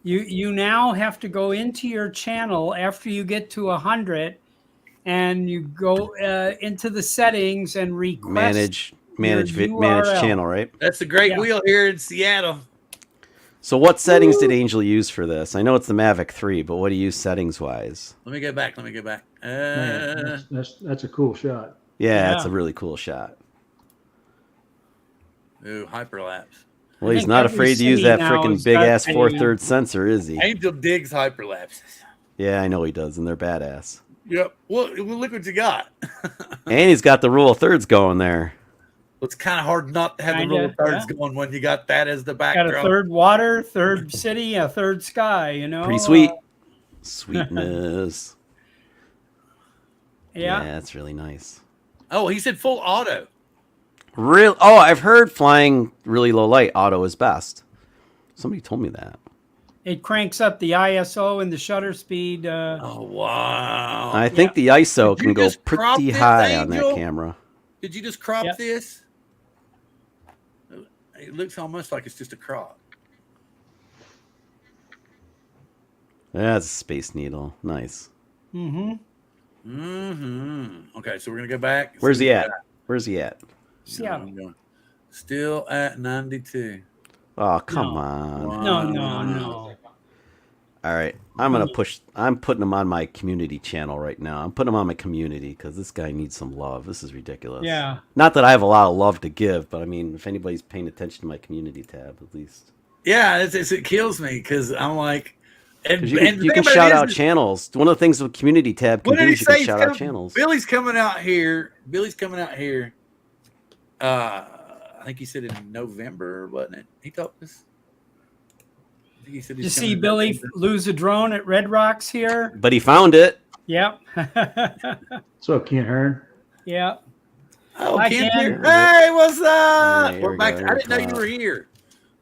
you now have to go into your channel after you get to 100, and you go into the settings and request manage URL. channel, right? That's the great Yeah. wheel here in Seattle. So what settings did Angel use for this? I know it's the Mavic 3, but what do you use settings wise? Let me go back. Man, that's a cool shot. Yeah, Yeah. it's a really cool shot. Ooh, hyperlapse. Well, I he's think not every afraid to use city that now freaking has big got ass a- 4/3 sensor, is he? Angel digs hyperlapses. Yeah, I know he does, and they're badass. Yep. Well, look what you got. And he's got the rule of thirds going there. It's kind of hard not to have Kinda, the rule of thirds yeah. going when you got that as the Got backdrop. a third water, third city, a third sky. You know, Pretty sweet. Sweetness. Yeah. that's really nice. Oh, he said full auto. Real? Oh, I've heard flying really low light auto is best. Somebody told me that. It cranks up the ISO and the shutter speed. Oh wow! I think the ISO Did you can go just crop pretty this, high on that Angel? camera. Did you just crop Yep. this? It looks almost like it's just a crop. That's a Space Needle. Nice. Okay, so we're gonna go back. Where's he at? Where's he at? Seattle. Still at 92. Oh, come No. on. No. All right. I'm putting him on my community channel right now. I'm putting him on my community because this guy needs some love. This is ridiculous. Yeah. Not that I have a lot of love to give, but I mean, if anybody's paying attention to my community tab, at least. Yeah, it kills me because I'm like, and 'Cause the you thing can about it shout is- out channels. One of the things with community tab can What do did he is you can say? shout out channels. Billy's coming out here. I think he said in November, wasn't it? He told us. I think he said Did you he's see coming in Billy November. lose a drone at Red Rocks here? But he found it. Yep. So Ken Hearn. Yeah. Oh, Hi, Ken's Ken. here. Hey, what's up? Hey, We're here we back. go. I didn't know you were here.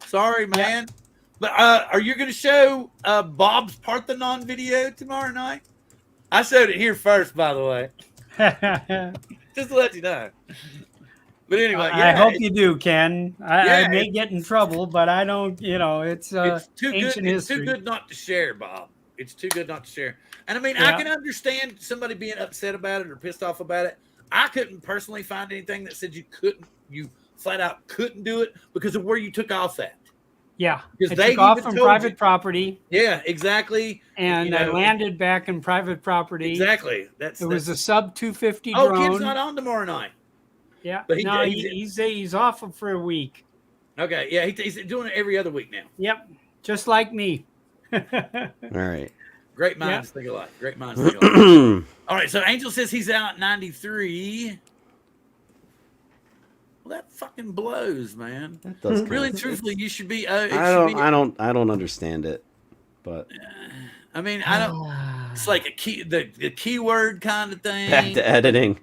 Sorry, man. But are you going to show Bob's Parthenon video tomorrow night? I showed it here first, by the way, just to let you know. But anyway, I hope you do, Ken. I Yeah, may get in trouble, but I don't. It's it's too good. ancient It's history. too good not to share, Bob. It's too good not to share. And I mean, Yeah. I can understand somebody being upset about it or pissed off about it. I couldn't personally find anything that said you flat out couldn't do it because of where you took off at. Yeah, Because I they took off even from told private you. property, Yeah, exactly. and I landed back in private property. Exactly. It was a sub 250 Oh, drone. Ken's not on tomorrow night. Yeah, but he's off for a week. Okay, yeah, he's doing it every other week now. Yep, just like me. All right. Great minds think alike. Great minds think alike. All right, so Angel says he's out at 93. Well, that fucking blows, man. That does Really, kinda- truthfully, you should be. I don't understand it, but I mean, I don't. It's like the keyword kind of thing. back to editing.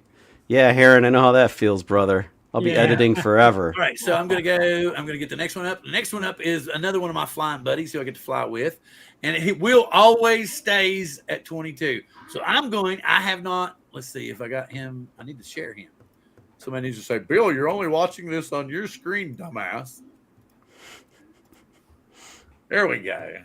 Yeah, Heron, I know how that feels, brother. I'll be Yeah. editing forever. All right, so I'm gonna get the next one up. The next one up is another one of my flying buddies who I get to fly with, and he will always stays at 22. So I have not. Let's see if I got him. I need to share him. Somebody needs to say, Bill, you're only watching this on your screen, dumbass. There we go.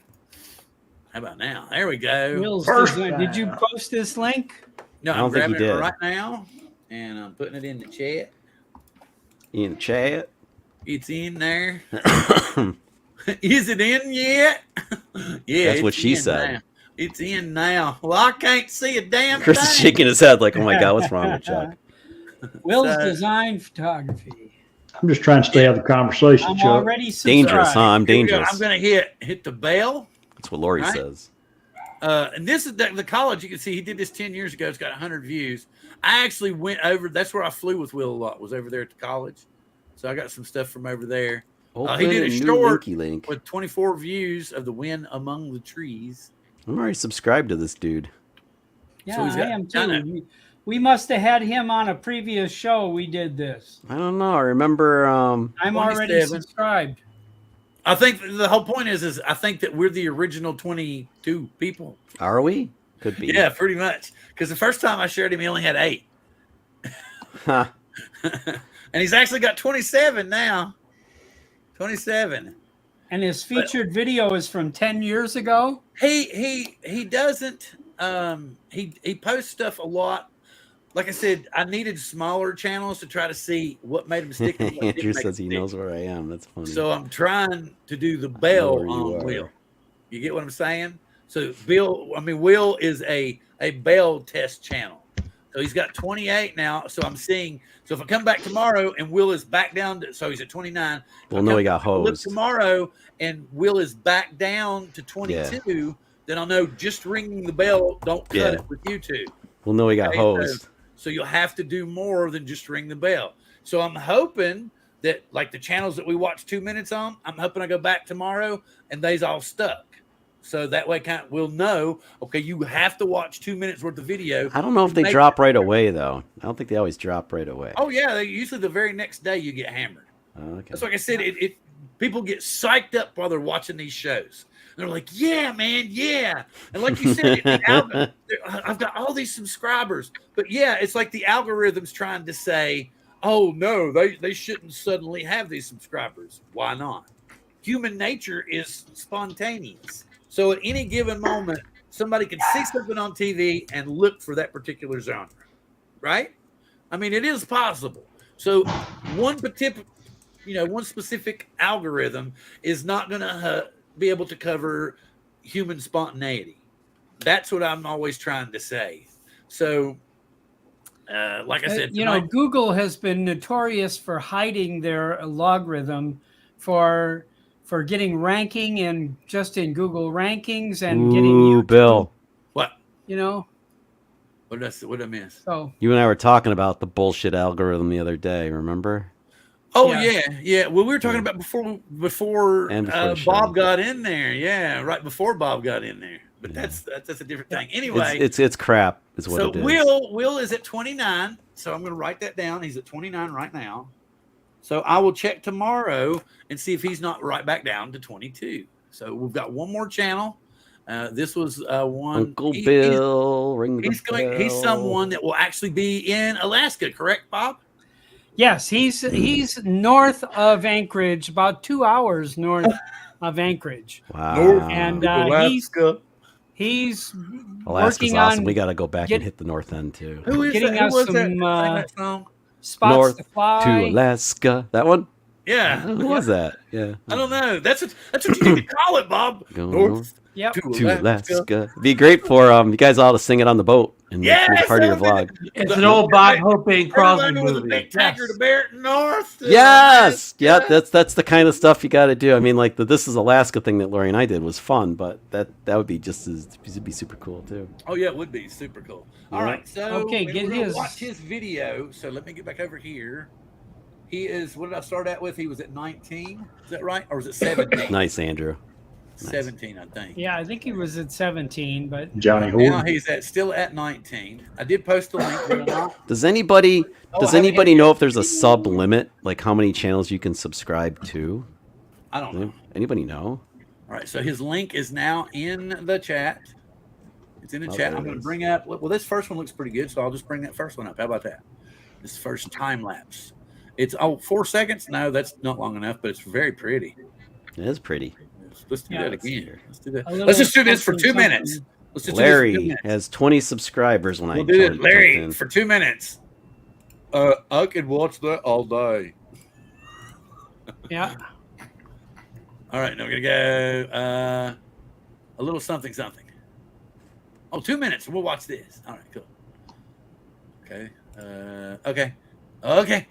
How about now? There we go. Will's First design. Did you post this link? No, I don't I'm think he grabbing it did. right now, and I'm putting it in the chat. In the chat. It's in there. Is it in yet? Yeah, That's what it's she in said. now. It's in now. Well, I can't see a damn Chris is thing. shaking his head like, oh my God, what's wrong with Chuck? Will's So- design photography. I'm just trying to stay out of the conversation, I'm Chuck. already Dangerous, huh? subscribed. I'm Here we go. dangerous. I'm going to hit the bell. That's what Lori Right. says. And this is the college. You can see he did this 10 years ago. It's got 100 views. I actually went over. That's where I flew with Will a lot. Was over there at the college. So I got some stuff from over there. Open he did a new short linky link. with 24 views of the wind among the trees. I'm already subscribed to this dude. Yeah, So he's got- I am I know. too. We must have had him on a previous show. We did this. I don't know. I remember. I'm already 27. subscribed. I think the whole point is I think that we're the original 22 people. Are we? Could be. Yeah, pretty much. Because the first time I shared him, he only had 8. Huh. And he's actually got 27 now. 27. And his featured video is from 10 years ago. He doesn't he posts stuff a lot. Like I said, I needed smaller channels to try to see what made him stick. And what didn't Andrew make says him he stick. knows where I am. That's funny. So I'm trying to do the I know bell where you on are. Will. You get what I'm saying? So Will is a bell test channel. So he's got 28 now. So I'm seeing. So if I come back tomorrow and Will is back down to, so he's at 29. We'll know he got Look hosed. tomorrow and Will is back down to 22. Then I'll know just ringing the bell. Don't cut Yeah. it with YouTube. We'll know he got Okay, hosed. So you'll have to do more than just ring the bell. So I'm hoping that like the channels that we watch 2 minutes on, I'm hoping I go back tomorrow and they's all stuck. So that way we'll know, okay, you have to watch 2 minutes worth of video. I don't know if they Make- drop right away, though. I don't think they always drop right away. Oh yeah, usually the very next day you get hammered. Okay. That's like I said, it people get psyched up while they're watching these shows. They're like, yeah, man, yeah. And like you said, I've got all these subscribers. But yeah, it's like the algorithm's trying to say, oh, no, they shouldn't suddenly have these subscribers. Why not? Human nature is spontaneous. So at any given moment, somebody can see something on TV and look for that particular genre, right? I mean, it is possible. So one specific algorithm is not going to be able to cover human spontaneity. That's what I'm always trying to say. So, like I said, Google has been notorious for hiding their logarithm for getting ranking and just in Google rankings and getting Ooh, Bill. What? What did I miss? So you and I were talking about the bullshit algorithm the other day, remember? Oh yeah. Well, we were talking about before the show. Bob got in there. Yeah, right before Bob got in there. But that's a different thing. Anyway, it's crap. Is what it is. Will is at 29. So I'm going to write that down. He's at 29 right now. So I will check tomorrow and see if he's not right back down to 22. So we've got one more channel. This was one. Uncle Bill, ring the bell. He's someone that will actually be in Alaska, correct, Bob? yes, he's north of Anchorage, about 2 hours north of Anchorage. Wow. And Alaska. he's Alaska's working awesome. on We got to go back and hit the north end too. Who is getting that? us Who was some that song? spots North to fly. to Alaska. That one? Yeah. Who was that? Yeah. I don't know. That's what you need to call it, Bob. Go North Yep. to Alaska. It'd be great for you guys all to sing it on the boat and make it part of your vlog. It's an old Bob Hope Bing Crosby Everybody was a movie. big tiger to Barrington North. Yes. Yeah, that's the kind of stuff you got to do. I mean, like the This Is Alaska thing that Lori and I did was fun, but that would be it'd be super cool too. Oh yeah, it would be super cool. All right, so Okay, we're get gonna his- watch his video. So let me get back over here. He is. What did I start out with? He was at 19. Is that right, or was it 17? Nice, Andrew. 17, I think. Yeah, I think he was at 17, but Johnny Now Horton. he's still at 19. I did post a link. Did I not? Does anybody I haven't hit know it. if there's a sub limit, like how many channels you can subscribe to? I don't know. Anybody know? All right, so his link is now in the chat. It's in the Oh, chat. there I'm it going to is. bring up. Well, this first one looks pretty good, so I'll just bring that first one up. How about that? This first time lapse. It's 4 seconds. No, that's not long enough, but it's very pretty. It is pretty. Let's do Yeah, that it's again. Let's do that. a little Let's just do this for 2 something. minutes. Let's just do this for 2 Larry minutes. has 20 subscribers when I We'll do it, jumped Larry, in. for 2 minutes. I could watch that all day. yeah. All right, now we're gonna go a little something. Oh, 2 minutes. We'll watch this. All right, cool. Okay. Okay.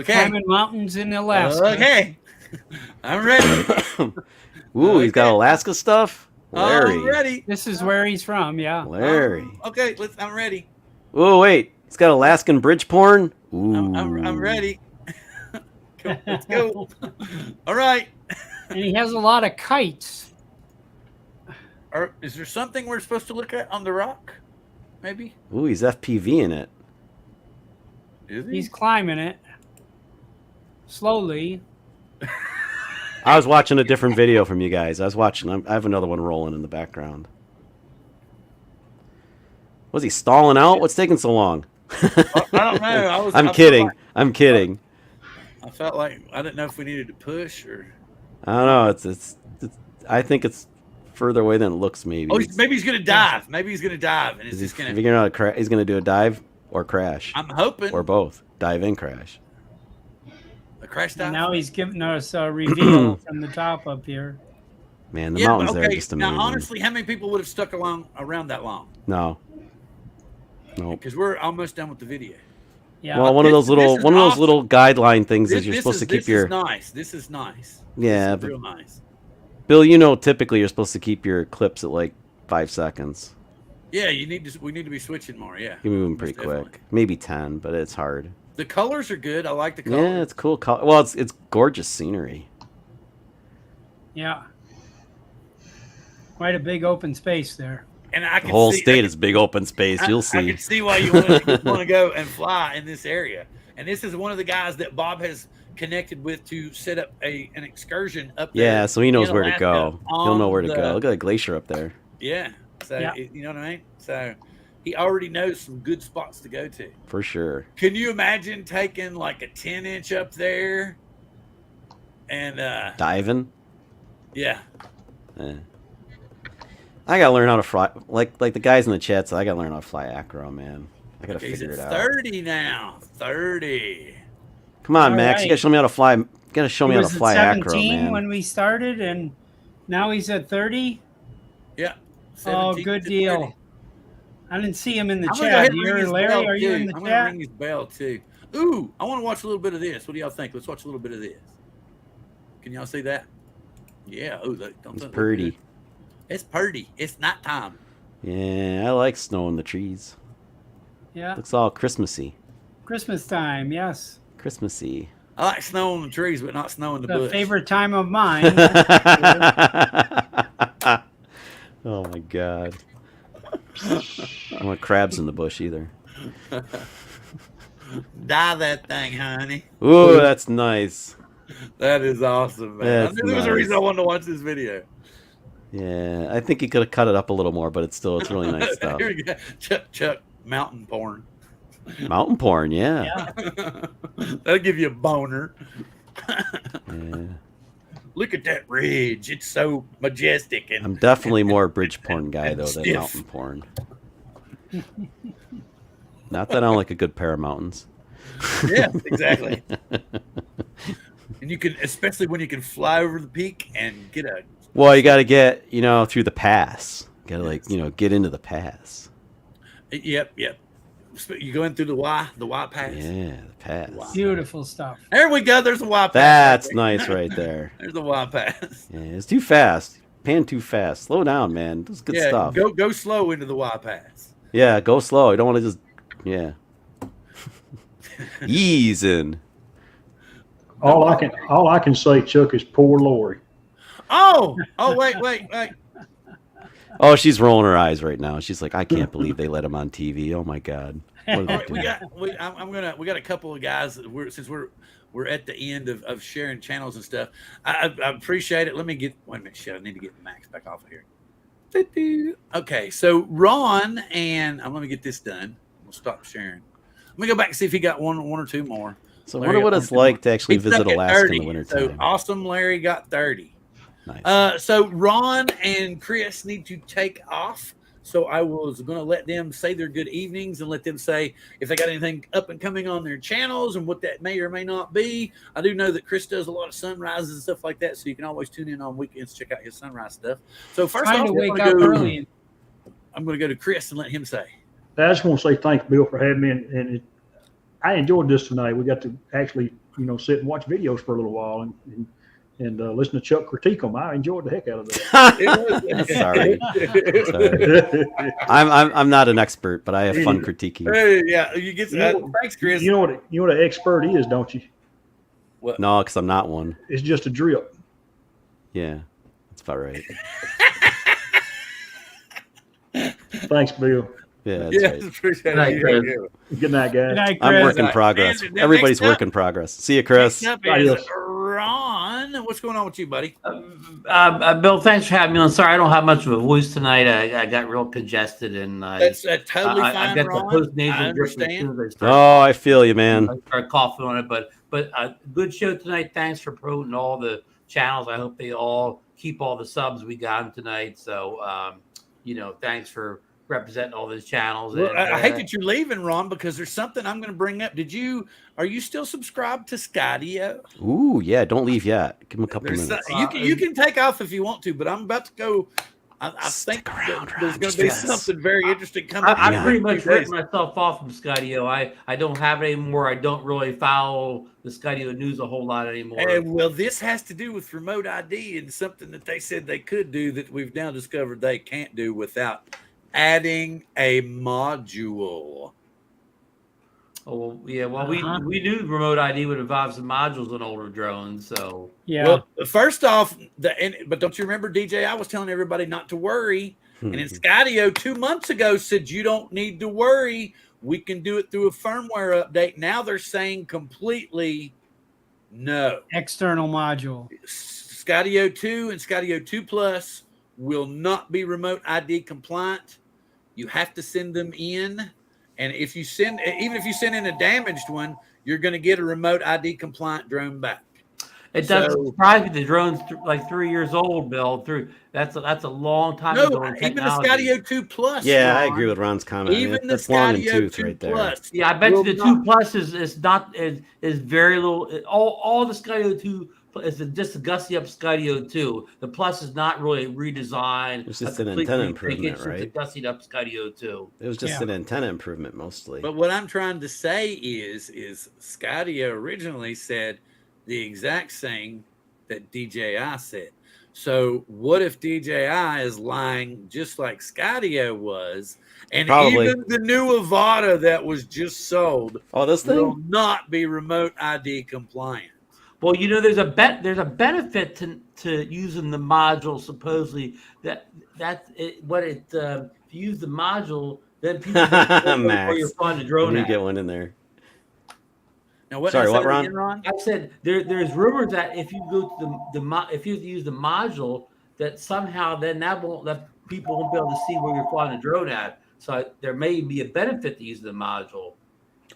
Climbing mountains in Alaska. Okay. I'm ready. Ooh, he's got Alaska stuff. Larry. I'm ready. This is where he's from, yeah. Larry. Okay, I'm ready. Oh wait, he's got Alaskan bridge porn. Ooh. I'm ready. Cool, let's go. All right. And he has a lot of kites. Is there something we're supposed to look at on the rock? Maybe. Ooh, he's FPV in it. Is he? He's climbing it slowly. I was watching a different video from you guys. I have another one rolling in the background. Was he stalling out? What's taking so long? I don't know. I'm kidding. I'm kidding. I felt like I didn't know if we needed to push or. I don't know. It's I think it's further away than it looks. Maybe. Oh, maybe he's gonna dive. Maybe he's gonna dive, and it's Is he just gonna. figuring out he's gonna do a dive or crash I'm hoping or both. Dive and crash. a crash dive. And now he's giving us a reveal from the top up here. Man, the mountains there are just amazing. Now, honestly, how many people would have stuck around that long? No. Nope. Because we're almost done with the video. Yeah. Well, one of those this is awesome. little guideline things is you're supposed to keep your. This is nice. This is nice. Yeah, This is but real nice. Bill, typically you're supposed to keep your clips at like 5 seconds. Yeah, we need to be switching more. Yeah, You're moving pretty Most definitely. quick. Maybe 10, but it's hard. The colors are good. I like the colors. Yeah, it's cool. Well, it's gorgeous scenery. Yeah. Quite a big open space there. And I The can whole see, state is big open space. You'll I see. can see why you want to go and fly in this area. And this is one of the guys that Bob has connected with to set up an excursion up there. Yeah, so he knows in where to Alaska go. He'll on know where to the- go. Look at the glacier up there. Yeah. So Yeah. you know what I mean? So he already knows some good spots to go to. For sure. Can you imagine taking like a 10-inch up there? And Diving? yeah. Eh. I gotta learn how to fly. Like the guys in the chat said, I gotta learn how to fly acro, man. I gotta He's figure at it out. 30 now. 30. Come on, All Max. You right. gotta show me how to fly. You gotta show He me how to was at fly acro, 17 man. when we started, and now he's at 30. Yeah. Oh, 17 good to deal. 30. I didn't see him in the I'm gonna go ahead chat. and ring Here, his Larry, bell, are you too. in the I'm gonna chat? ring his bell too. Ooh, I want to watch a little bit of this. What do y'all think? Let's watch a little bit of this. Can y'all see that? Yeah. Oh, look, don't It's look pretty. good. It's pretty. It's nighttime. Yeah, I like snow in the trees. Yeah, Looks all Christmassy. Christmas time. Yes, Christmassy. I like snow on the trees, but not snow in the the bush. favorite time of mine. Oh my god. I don't want crabs in the bush either. Die that thing, honey. Ooh, that's nice. That is awesome, man. That's I knew there was a nice. reason I wanted to watch this video. Yeah, I think he could have cut it up a little more, but it's really nice stuff. Here we go. Chuck, mountain porn. Mountain porn, yeah. Yeah. That'll give you a boner. Yeah. Look at that ridge. It's so majestic. And I'm definitely more a bridge porn guy and though than stiff. mountain porn. Not that I don't like a good pair of mountains. yeah, exactly. And you can, especially when you can fly over the peak and get a. Well, you got to get through the pass. Got to get into the pass. Yep. You go in through the Y pass. Yeah, the pass. Wow. Beautiful stuff. There we go. There's a Y pass. That's right nice right there. There's the Y pass. Yeah, it's too fast. Pan too fast. Slow down, man. This is good Yeah, stuff. go slow into the Y pass. Yeah, go slow. You don't want to just ease in. All I can say, Chuck, is poor Lori. Oh, wait. Oh, she's rolling her eyes right now. She's like, I can't believe they let him on TV. Oh my god. What did All they right, do? we got a couple of guys that we're at the end of sharing channels and stuff. I appreciate it. Let me get wait a minute, shit. I need to get Max back off of here. Okay, so Ron and let me get this done. We'll stop sharing. Let me go back and see if he got one or two more. So I wonder what it's like to actually He's visit stuck at Alaska 30. in the wintertime. So awesome, Larry got 30. Nice. So Ron and Chris need to take off. So I was going to let them say their good evenings and let them say if they got anything up and coming on their channels and what that may or may not be. I do know that Chris does a lot of sunrises and stuff like that, so you can always tune in on weekends to check out his sunrise stuff. So first Trying off, to wake up early. I'm going to go to Chris and let him say. I just want to say thanks, Bill, for having me. And I enjoyed this tonight. We got to actually, sit and watch videos for a little while and listen to Chuck critique them. I enjoyed the heck out of that. Sorry. I'm not an expert, but I have fun critiquing. Hey, yeah, you get thanks, Chris. You know what an expert is, don't you? No, because I'm not one. It's just a drip. Yeah, that's about right. Thanks, Bill. Yeah, that's right. Appreciate Night, it. Chris. Good night, guys. Good night, I'm Chris. work in progress. And Everybody's next up- work in progress. See you, Chris. Next up is Adios. Ron. What's going on with you, buddy? Bill, thanks for having me on. Sorry, I don't have much of a voice tonight. I got real congested and That's totally I fine, got Ron. the postnasal I drip as soon understand. as I start, Oh, I feel you, man. I start coughing on it. But good show tonight. Thanks for promoting all the channels. I hope they all keep all the subs we got them tonight. So, thanks for representing all those channels. Well, And, I hate that you're leaving, Ron, because there's something I'm going to bring up. Are you still subscribed to Skydio? Ooh, yeah. Don't leave yet. Give him a couple There's minutes. you can take off if you want to, but I'm about to go. I think around, there's Ron. going Just to be fast. something very interesting coming. I Yeah. pretty much written myself off from Skydio. I don't have it anymore. I don't really follow the Skydio news a whole lot anymore. Well, this has to do with remote ID and something that they said they could do that we've now discovered they can't do without adding a module. Oh, well, yeah. Well, we knew remote ID would involve some modules on older drones. So Yeah. Well, first off, but don't you remember, DJ? I was telling everybody not to worry. And then Skydio 2 months ago said you don't need to worry. We can do it through a firmware update. Now they're saying completely no. External module. Skydio 2 and Skydio 2 Plus will not be remote ID compliant. You have to send them in. And even if you send in a damaged one, you're going to get a remote ID compliant drone back. It doesn't So- surprise me the drone's like 3 years old, Bill. That's a long time No, ago in even the technology. Skydio 2 Plus. Yeah, I Ron, agree with Ron's comment. I mean, Even the that's long in Skydio tooth 2 right there. Plus. Yeah, I bet you will the not- 2 Plus is not is very little. All the Skydio 2 is just a gussy up Skydio 2. The Plus is not really a redesign. It's just a an complete antenna rethink, improvement, it's just right? a gussied up Skydio 2. It was just Yeah. an antenna improvement mostly. But what I'm trying to say is Skydio originally said the exact thing that DJI said. So what if DJI is lying just like Skydio was, and Probably. even the new Avata that was just sold Oh, this will thing? not be remote ID compliant? Well, there's a benefit to using the module. Supposedly if you use the module, then people know where you're Max, flying the you drone need to at. get one in there. Now, what Sorry, did I what, say Ron? again, Ron? I said there's rumors that if you go to if you use the module, that somehow then people won't be able to see where you're flying the drone at. So there may be a benefit to using the module.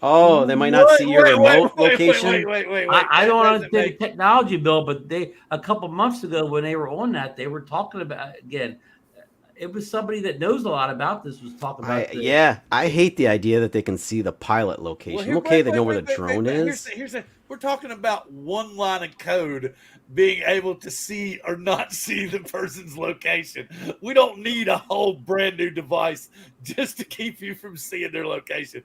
Oh, they might not see your remote location. Wait. I don't That doesn't understand the technology, Bill, but a couple months ago when they were on that, they were talking about again. It was somebody that knows a lot about this was talking about. Yeah, I hate the idea that they can see the pilot location. Okay, they know where the drone is. We're talking about one line of code being able to see or not see the person's location. We don't need a whole brand new device just to keep you from seeing their location.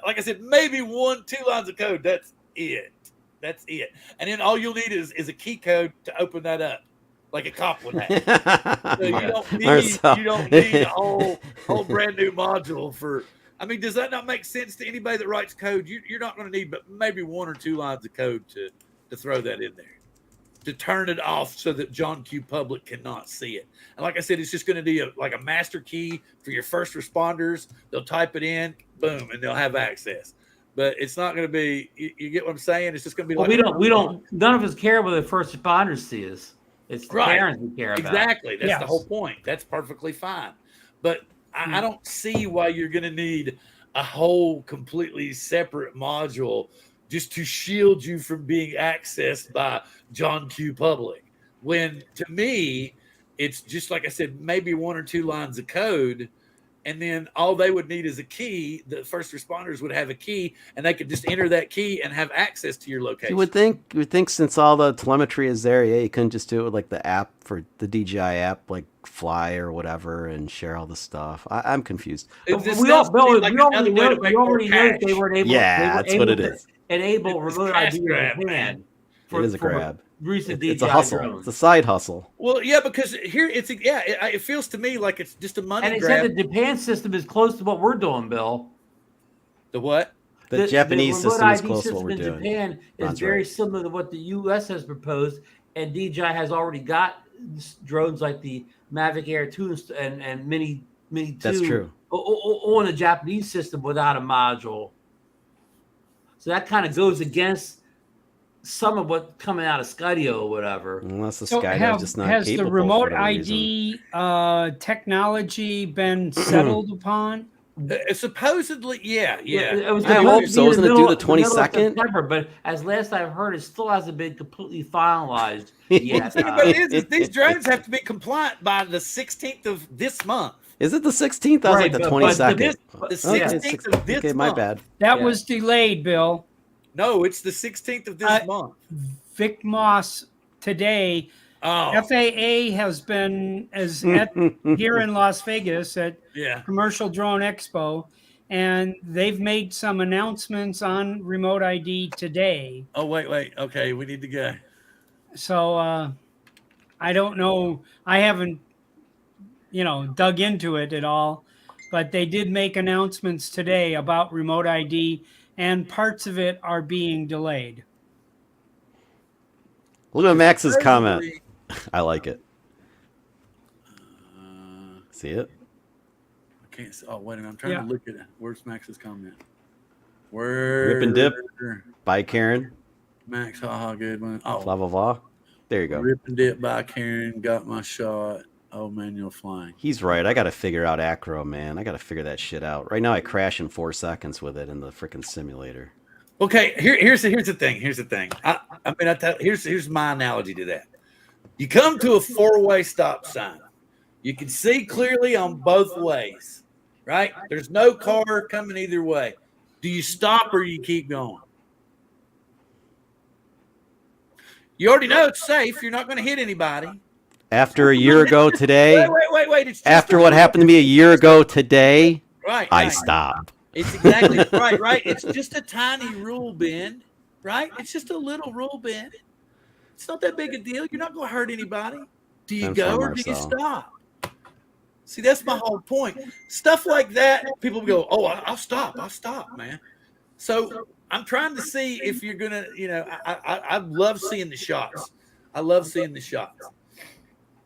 Like I said, maybe 1-2 lines of code. That's it. That's it. And then all you'll need is a key code to open that up, like a cop would have. So you don't need a whole brand new module for. I mean, does that not make sense to anybody that writes code? You're not going to need but maybe 1 or 2 lines of code to throw that in there, to turn it off so that John Q. Public cannot see it. And like I said, it's just going to be like a master key for your first responders. They'll type it in, boom, and they'll have access. But it's not going to be. You get what I'm saying? It's just going to be. Well, like we don't. None of us care whether the first responders see us. It's the parents we care about. Exactly. That's Yes. the whole point. That's perfectly fine. But I don't see why you're going to need a whole completely separate module just to shield you from being accessed by John Q. Public. When to me, it's just like I said, maybe 1 or 2 lines of code. And then all they would need is a key. The first responders would have a key, and they could just enter that key and have access to your location. You would think since all the telemetry is there, yeah, you couldn't just do it with like the app for the DJI app, like Fly or whatever, and share all the stuff. I'm confused. We already know they were able. Yeah, that's what it is. Enable It's remote cash ID grab, in man. hand. It is a grab. Recent It's DJI a hustle. drones. It's a side hustle. Well, yeah, because here it feels to me like it's just a money And it grab. said the Japan system is close to what we're doing, Bill. The what? The Japanese remote system is ID close to what we're system doing. in Japan is Ron's very right. similar to what the U.S. has proposed, and DJI has already got drones like the Mavic Air 2 and Mini 2. That's true. On a Japanese system without a module. So that kind of goes against some of what's coming out of Skydio or whatever. Unless the So Skydive just not has capable the for remote whatever reason. ID technology been settled upon? Supposedly, yeah. It was I supposed hope to so. be Isn't in it the due middle- the the middle of 22nd? September, but as last I've heard, it still hasn't been completely finalized yet. The thing about it is these drones have to be compliant by the 16th of this month. Is it the 16th? That was like the Right, but 22nd. The 16th of this Okay, my month. bad. That Yeah. was delayed, Bill. No, it's the 16th of this month. Vic Moss today. Oh, FAA has been here in Las Vegas at yeah. Commercial Drone Expo, and they've made some announcements on remote ID today. Oh, wait. Okay, we need to go. So I don't know. I haven't, dug into it at all, but they did make announcements today about remote ID, and parts of it are being delayed. Look at Max's comment. I like it. See it? I can't see. Oh, wait a minute. I'm trying Yeah. to look at it. Where's Max's comment? Where? Rip and dip. By Karen. Max, haha, good one. Oh, Blah, blah, blah. There you go. rip and dip by Karen. Got my shot. Oh, manual flying. He's right. I got to figure out acro, man. I got to figure that shit out. Right now, I crash in 4 seconds with it in the freaking simulator. Okay, here's the thing. Here's the thing. here's my analogy to that. You come to a 4-way stop sign. You can see clearly on both ways, right? There's no car coming either way. Do you stop or you keep going? You already know it's safe. You're not going to hit anybody. After a year ago today, Wait. It's just after what happened to me a year ago today, right. I stop. It's exactly right. It's just a tiny rule bend, right? It's just a little rule bend. It's not that big a deal. You're not going to hurt anybody. Do you go or do you stop? See, that's my whole point. Stuff like that, people go, "Oh, I'll stop, man." So I'm trying to see if you're gonna, I love seeing the shots. I love seeing the shots.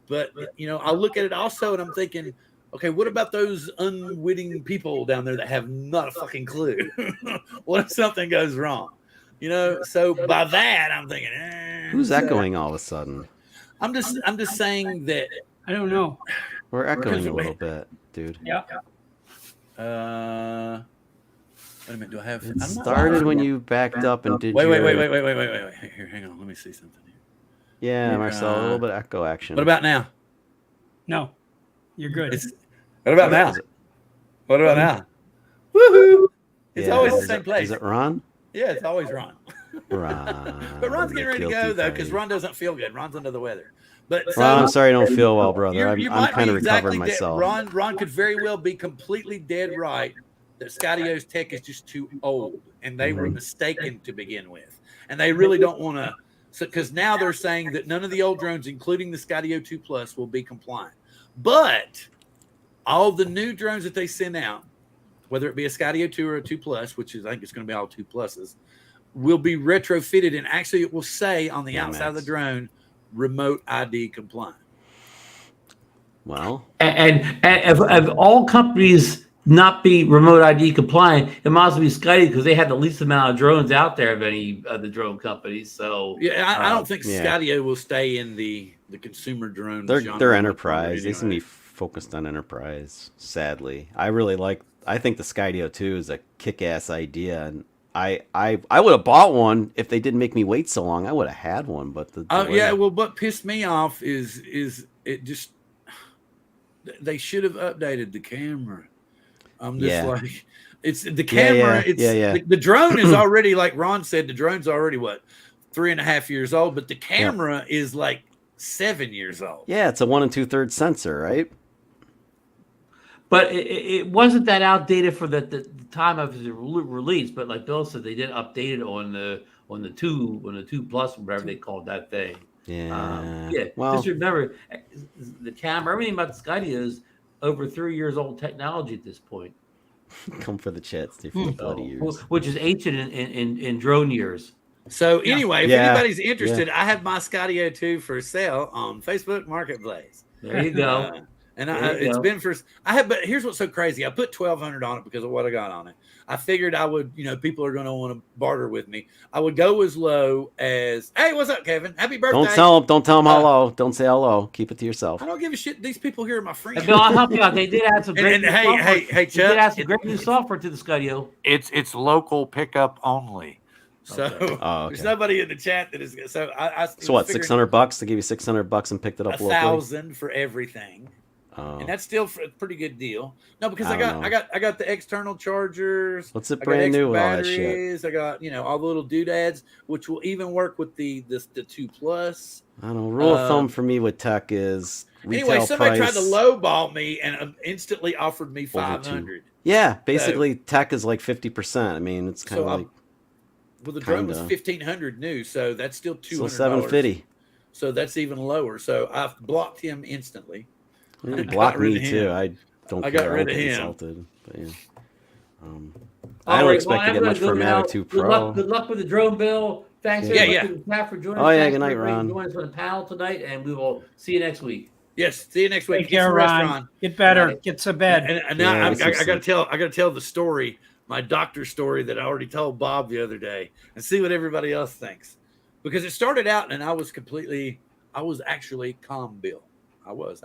But I look at it also, and I'm thinking, okay, what about those unwitting people down there that have not a fucking clue? What if something goes wrong? So by that, I'm thinking, who's echoing all of a sudden? I'm just saying that I don't know. We're echoing a little bit, dude. Yeah. Wait a minute. Do I have? It started when you backed up and did. Wait. Here, hang on. Let me see something here. Yeah, Marcel, a little bit of echo action. What about now? No, you're good. What about now? What about now? Woohoo! It's always the same place. Is it Ron? Yeah, it's always Ron. Ron. But Ron's getting ready to go though, because Ron doesn't feel good. Ron's under the weather. But Ron, I'm sorry I don't feel well, brother. I'm might kind of be exactly recovering myself. Ron could very well be completely dead right that Skydio tech is just too old, and they were mistaken to begin with, and they really don't want to. So, because now they're saying that none of the old drones, including the Skydio 2 Plus, will be compliant. But all the new drones that they send out, whether it be a Skydio 2 or a 2 Plus, which is I think it's going to be all 2 Pluses, will be retrofitted, and actually it will say on the outside of the drone, remote ID compliant. Well, and if all companies not be remote ID compliant, it might as well be Skydio because they have the least amount of drones out there of any of the drone companies. So yeah, I don't think Skydio will stay in the consumer drone. They're enterprise. They seem to be focused on enterprise. Sadly, I think the Skydio 2 is a kick-ass idea, and I would have bought one if they didn't make me wait so long. I would have had one, but what pissed me off is it just they should have updated the camera. I'm just like, it's the camera. The drone is already, like Ron said, the drone's already 3.5 years old, but the camera is like 7 years old. Yeah, it's a 1 2/3 sensor, right? But it wasn't that outdated for the time of the release. But like Bill said, they did update it on the 2 Plus, whatever they called that thing. Yeah. Well, just remember the camera. Everything about the Skydio is over 3 years old technology at this point. Come for the chats, for the bloody years. Which is ancient in drone years. So anyway, if anybody's interested, I have my Skydio 2 for sale on Facebook Marketplace. There you go. But here's what's so crazy. I put $1,200 on it because of what I got on it. I figured I would, people are going to want to barter with me. I would go as low as, hey, what's up, Kevin? Happy birthday. Don't tell them hello. Don't say hello. Keep it to yourself. I don't give a shit. These people here are my friends. Bill, I'll help you out. They did add some great hey, Chuck. They did add some great new software to the Skydio. It's local pickup only. So there's nobody in the chat that is. So So what? $600? They give you $600 and picked it up. $1,000 for everything. And that's still a pretty good deal. No, because I got the external chargers. What's it brand new with all that shit? I got all the little doodads, which will even work with the 2 Plus. I don't know. Rule of thumb for me with tech is retail somebody price. tried to lowball me and instantly offered me $500. Yeah, basically tech is like 50%. I mean, it's kind of like. Well, the drone was $1,500 new, so that's still $200. So $750. So that's even lower. So I've blocked him instantly. You blocked me too. I got rid of him. Insulted, but I don't expect to get much for Mavic 2 Pro. Good luck with the drone, Bill. Thanks for joining us. Oh yeah, good night, Ron. Join us on the panel tonight, and we will see you next week. Yes, see you next week. Take care, Ron. Get better. Get to bed. And now I got to tell the story, my doctor story that I already told Bob the other day, and see what everybody else thinks, because it started out and I was actually calm, Bill. I was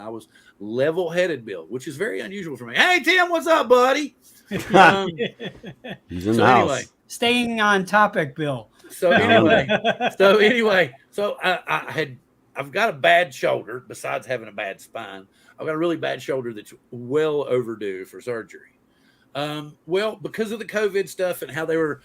level-headed, Bill, which is very unusual for me. Hey, Tim, what's up, buddy? He's in the house. Staying on topic, Bill. So anyway, so I've got a bad shoulder. Besides having a bad spine, I've got a really bad shoulder that's well overdue for surgery. Well, because of the COVID stuff and how they were,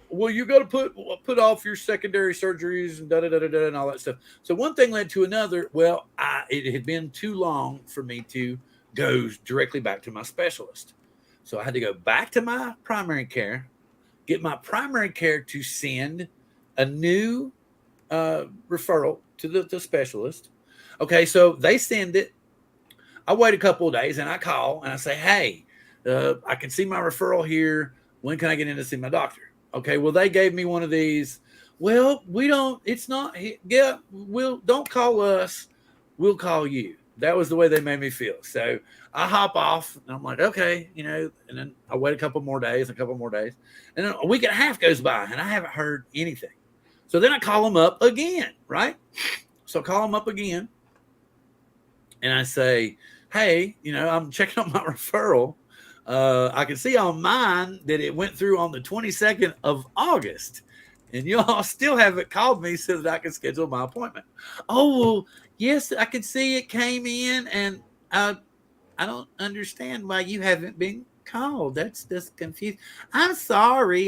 well, you got to put off your secondary surgeries and and all that stuff. So one thing led to another. Well, it had been too long for me to go directly back to my specialist. So I had to go back to my primary care, get my primary care to send a new referral to the specialist. Okay, so they send it. I wait a couple of days and I call and I say, hey, I can see my referral here. When can I get in to see my doctor? Okay, well, they gave me one of these. Well, don't call us. We'll call you. That was the way they made me feel. So I hop off and I'm like, okay, and then I wait a couple more days. And then a week and a half goes by and I haven't heard anything. So then I call them up again, right? So I call them up again and I say, hey, I'm checking on my referral. I can see on mine that it went through on the 22nd of August, and y'all still haven't called me so that I can schedule my appointment. Oh, well, yes, I can see it came in, and I don't understand why you haven't been called. That's just confused. I'm sorry.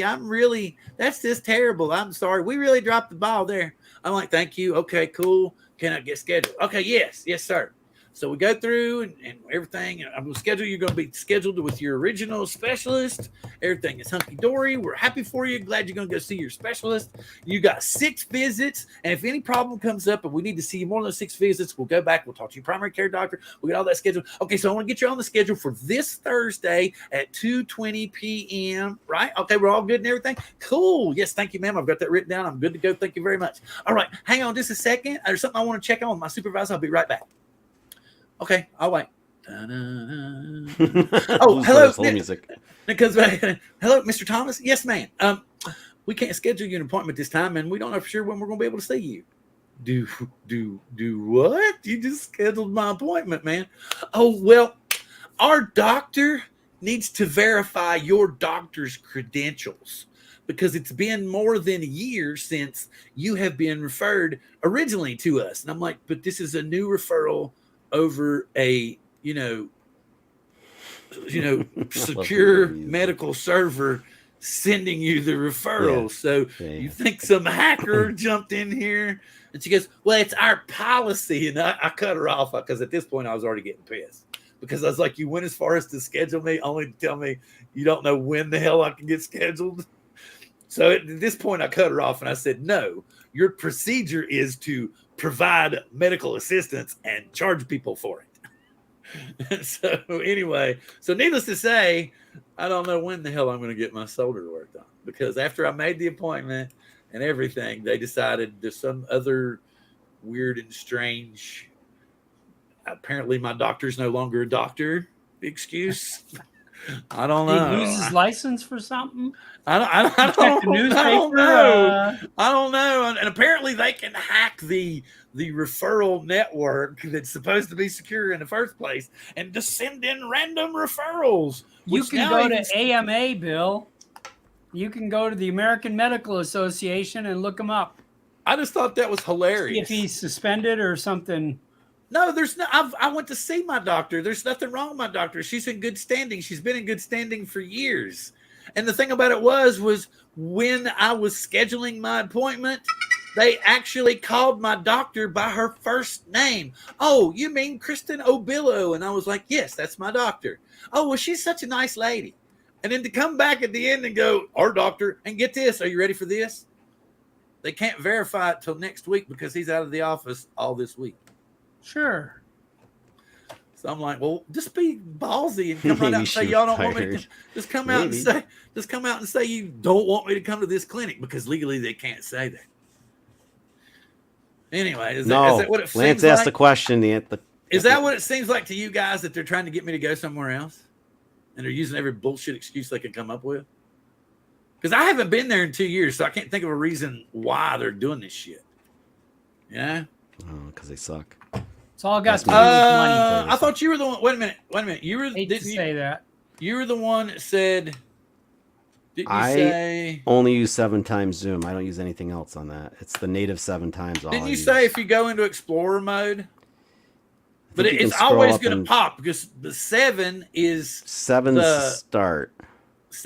That's just terrible. I'm sorry. We really dropped the ball there. I'm like, thank you. Okay, cool. Can I get scheduled? Okay, yes, sir. So we go through and everything. And I'm going to schedule. You're going to be scheduled with your original specialist. Everything is hunky-dory. We're happy for you. Glad you're going to go see your specialist. You got 6 visits. And if any problem comes up and we need to see you more than 6 visits, we'll go back. We'll talk to your primary care doctor. We'll get all that scheduled. Okay, so I want to get you on the schedule for this Thursday at 2:20 p.m., right? Okay, we're all good and everything? Cool. Yes, thank you, ma'am. I've got that written down. I'm good to go. Thank you very much. All right, hang on just a second. There's something I want to check on with my supervisor. I'll be right back. Okay, I'll wait. Oh, hello. Music. Because hello, Mr. Thomas. Yes, ma'am. We can't schedule you an appointment this time, and we don't know for sure when we're going to be able to see you. Do what? You just scheduled my appointment, man. Oh, well, our doctor needs to verify your doctor's credentials because it's been more than a year since you have been referred originally to us. And I'm like, but this is a new referral over a secure medical server sending you the referral. So you think some hacker jumped in here? And she goes, well, it's our policy. And I cut her off because at this point I was already getting pissed because I was like, you went as far as to schedule me only to tell me you don't know when the hell I can get scheduled. So at this point I cut her off and I said, no, your procedure is to provide medical assistance and charge people for it. So anyway, so needless to say, I don't know when the hell I'm going to get my shoulder worked on because after I made the appointment and everything, they decided there's some other weird and strange, apparently my doctor's no longer a doctor excuse. I don't know. Did he lose his license for something? I don't know. And apparently they can hack the referral network that's supposed to be secure in the first place and just send in random referrals. You can go to AMA, Bill. You can go to the American Medical Association and look him up. I just thought that was hilarious. See if he's suspended or something. No, there's no. I went to see my doctor. There's nothing wrong with my doctor. She's in good standing. She's been in good standing for years. And the thing about it was when I was scheduling my appointment, they actually called my doctor by her first name. Oh, you mean Kristen Obillo? And I was like, yes, that's my doctor. Oh, well, she's such a nice lady. And then to come back at the end and go, our doctor, and get this, are you ready for this? They can't verify it till next week because he's out of the office all this week. Sure. So I'm like, well, just be ballsy and come right out and say y'all don't want me to just come out and say you don't want me to come to this clinic because legally they can't say that. Anyway, is that what it seems Lance like? asked the question. Is that what it seems like to you guys that they're trying to get me to go somewhere else? And they're using every bullshit excuse they can come up with? Because I haven't been there in 2 years, so I can't think of a reason why they're doing this shit. Yeah? Oh, because they suck. It's all got to do with money. I thought you were the one. Wait a minute. You were say that. You were the one that said Didn't you I say? only use 7 times zoom. I don't use anything else on that. It's the native 7 times. All Didn't I you use. say if you go into Explorer mode? I But think you can it's scroll always up going to and- pop because the 7 is 7's the- start.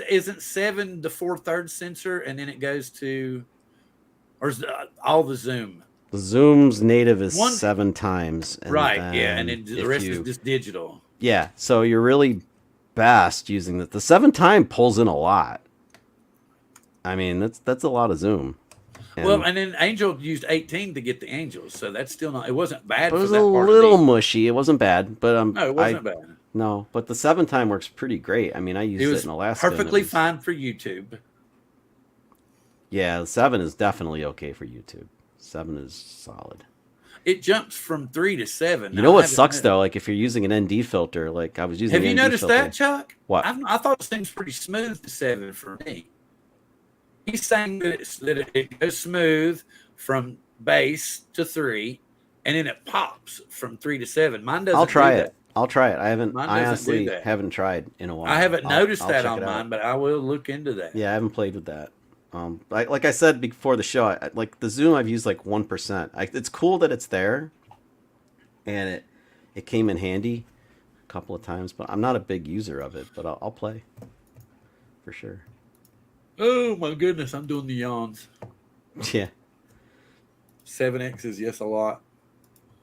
isn't 7 the 4/3 sensor, and then it goes to, or is all the zoom? The zoom's native is One- 7 times. And Right, yeah, and then then the if rest you- is just digital. Yeah, so you're really best using the 7 time pulls in a lot. I mean, that's a lot of zoom. Well, and then Angel used 18 to get the Angels, so that's still not. It wasn't bad. it was for a that part little of the, mushy. It wasn't bad, but No, it wasn't bad. No, but the 7 time works pretty great. I mean, I used It it, was in Alaska. and it perfectly was- fine for YouTube. Yeah, the 7 is definitely okay for YouTube. 7 is solid. It jumps from 3 to 7. You know what sucks though? Like if you're using an ND filter, like I was using. Have you an ND noticed filter. that, Chuck? What? I thought it seems pretty smooth to 7 for me. He's saying that it goes smooth from base to 3, and then it pops from 3 to 7. Mine doesn't. I'll try do it. that. I'll try it. I haven't. Mine I doesn't honestly do that. haven't tried in a while. I haven't noticed I'll that check on it out. mine, but I will look into that. Yeah, I haven't played with that. Like I said before the show, like the zoom I've used like 1%. It's cool that it's there, and it came in handy a couple of times, but I'm not a big user of it. But I'll play for sure. Oh my goodness, I'm doing the yawns. Yeah. 7X is yes a lot.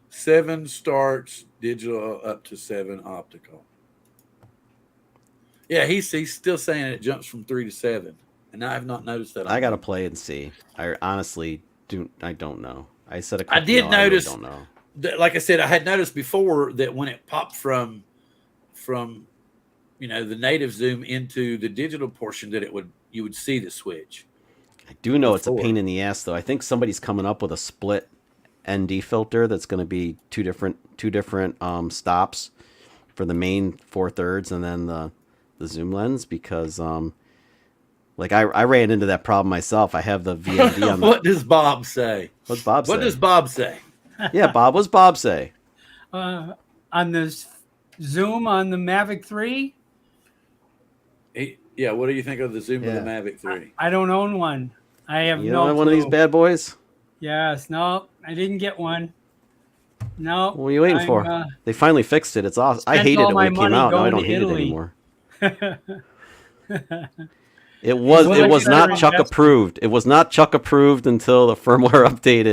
7 starts digital up to 7 optical. Yeah, he's still saying it jumps from 3 to 7, and I have not noticed that. I gotta play and see. I honestly I don't know. I said a I couple. did no, I really notice. don't know. Like I said, I had noticed before that when it popped from the native zoom into the digital portion, that you would see the switch. I do know it's a Before. pain in the ass though. I think somebody's coming up with a split ND filter that's going to be two different stops for the main 4/3 and then the zoom lens because like I ran into that problem myself. I have the VND on the What does Bob say? What's Bob say? What does Bob say? Yeah, Bob, what's Bob say? On this zoom on the Mavic 3, Yeah, what do you think of the zoom Yeah. of the Mavic 3? I don't own one. I have You no don't have one of these clue. bad boys? Yes, no, I didn't get one. No. What are you waiting I'm, for? They finally fixed it. It's awesome. I spent hated all it my when it came money out. Now I going don't to hate Italy. it anymore. It was Well, that's not better Chuck investment. approved. It was not Chuck approved until the firmware update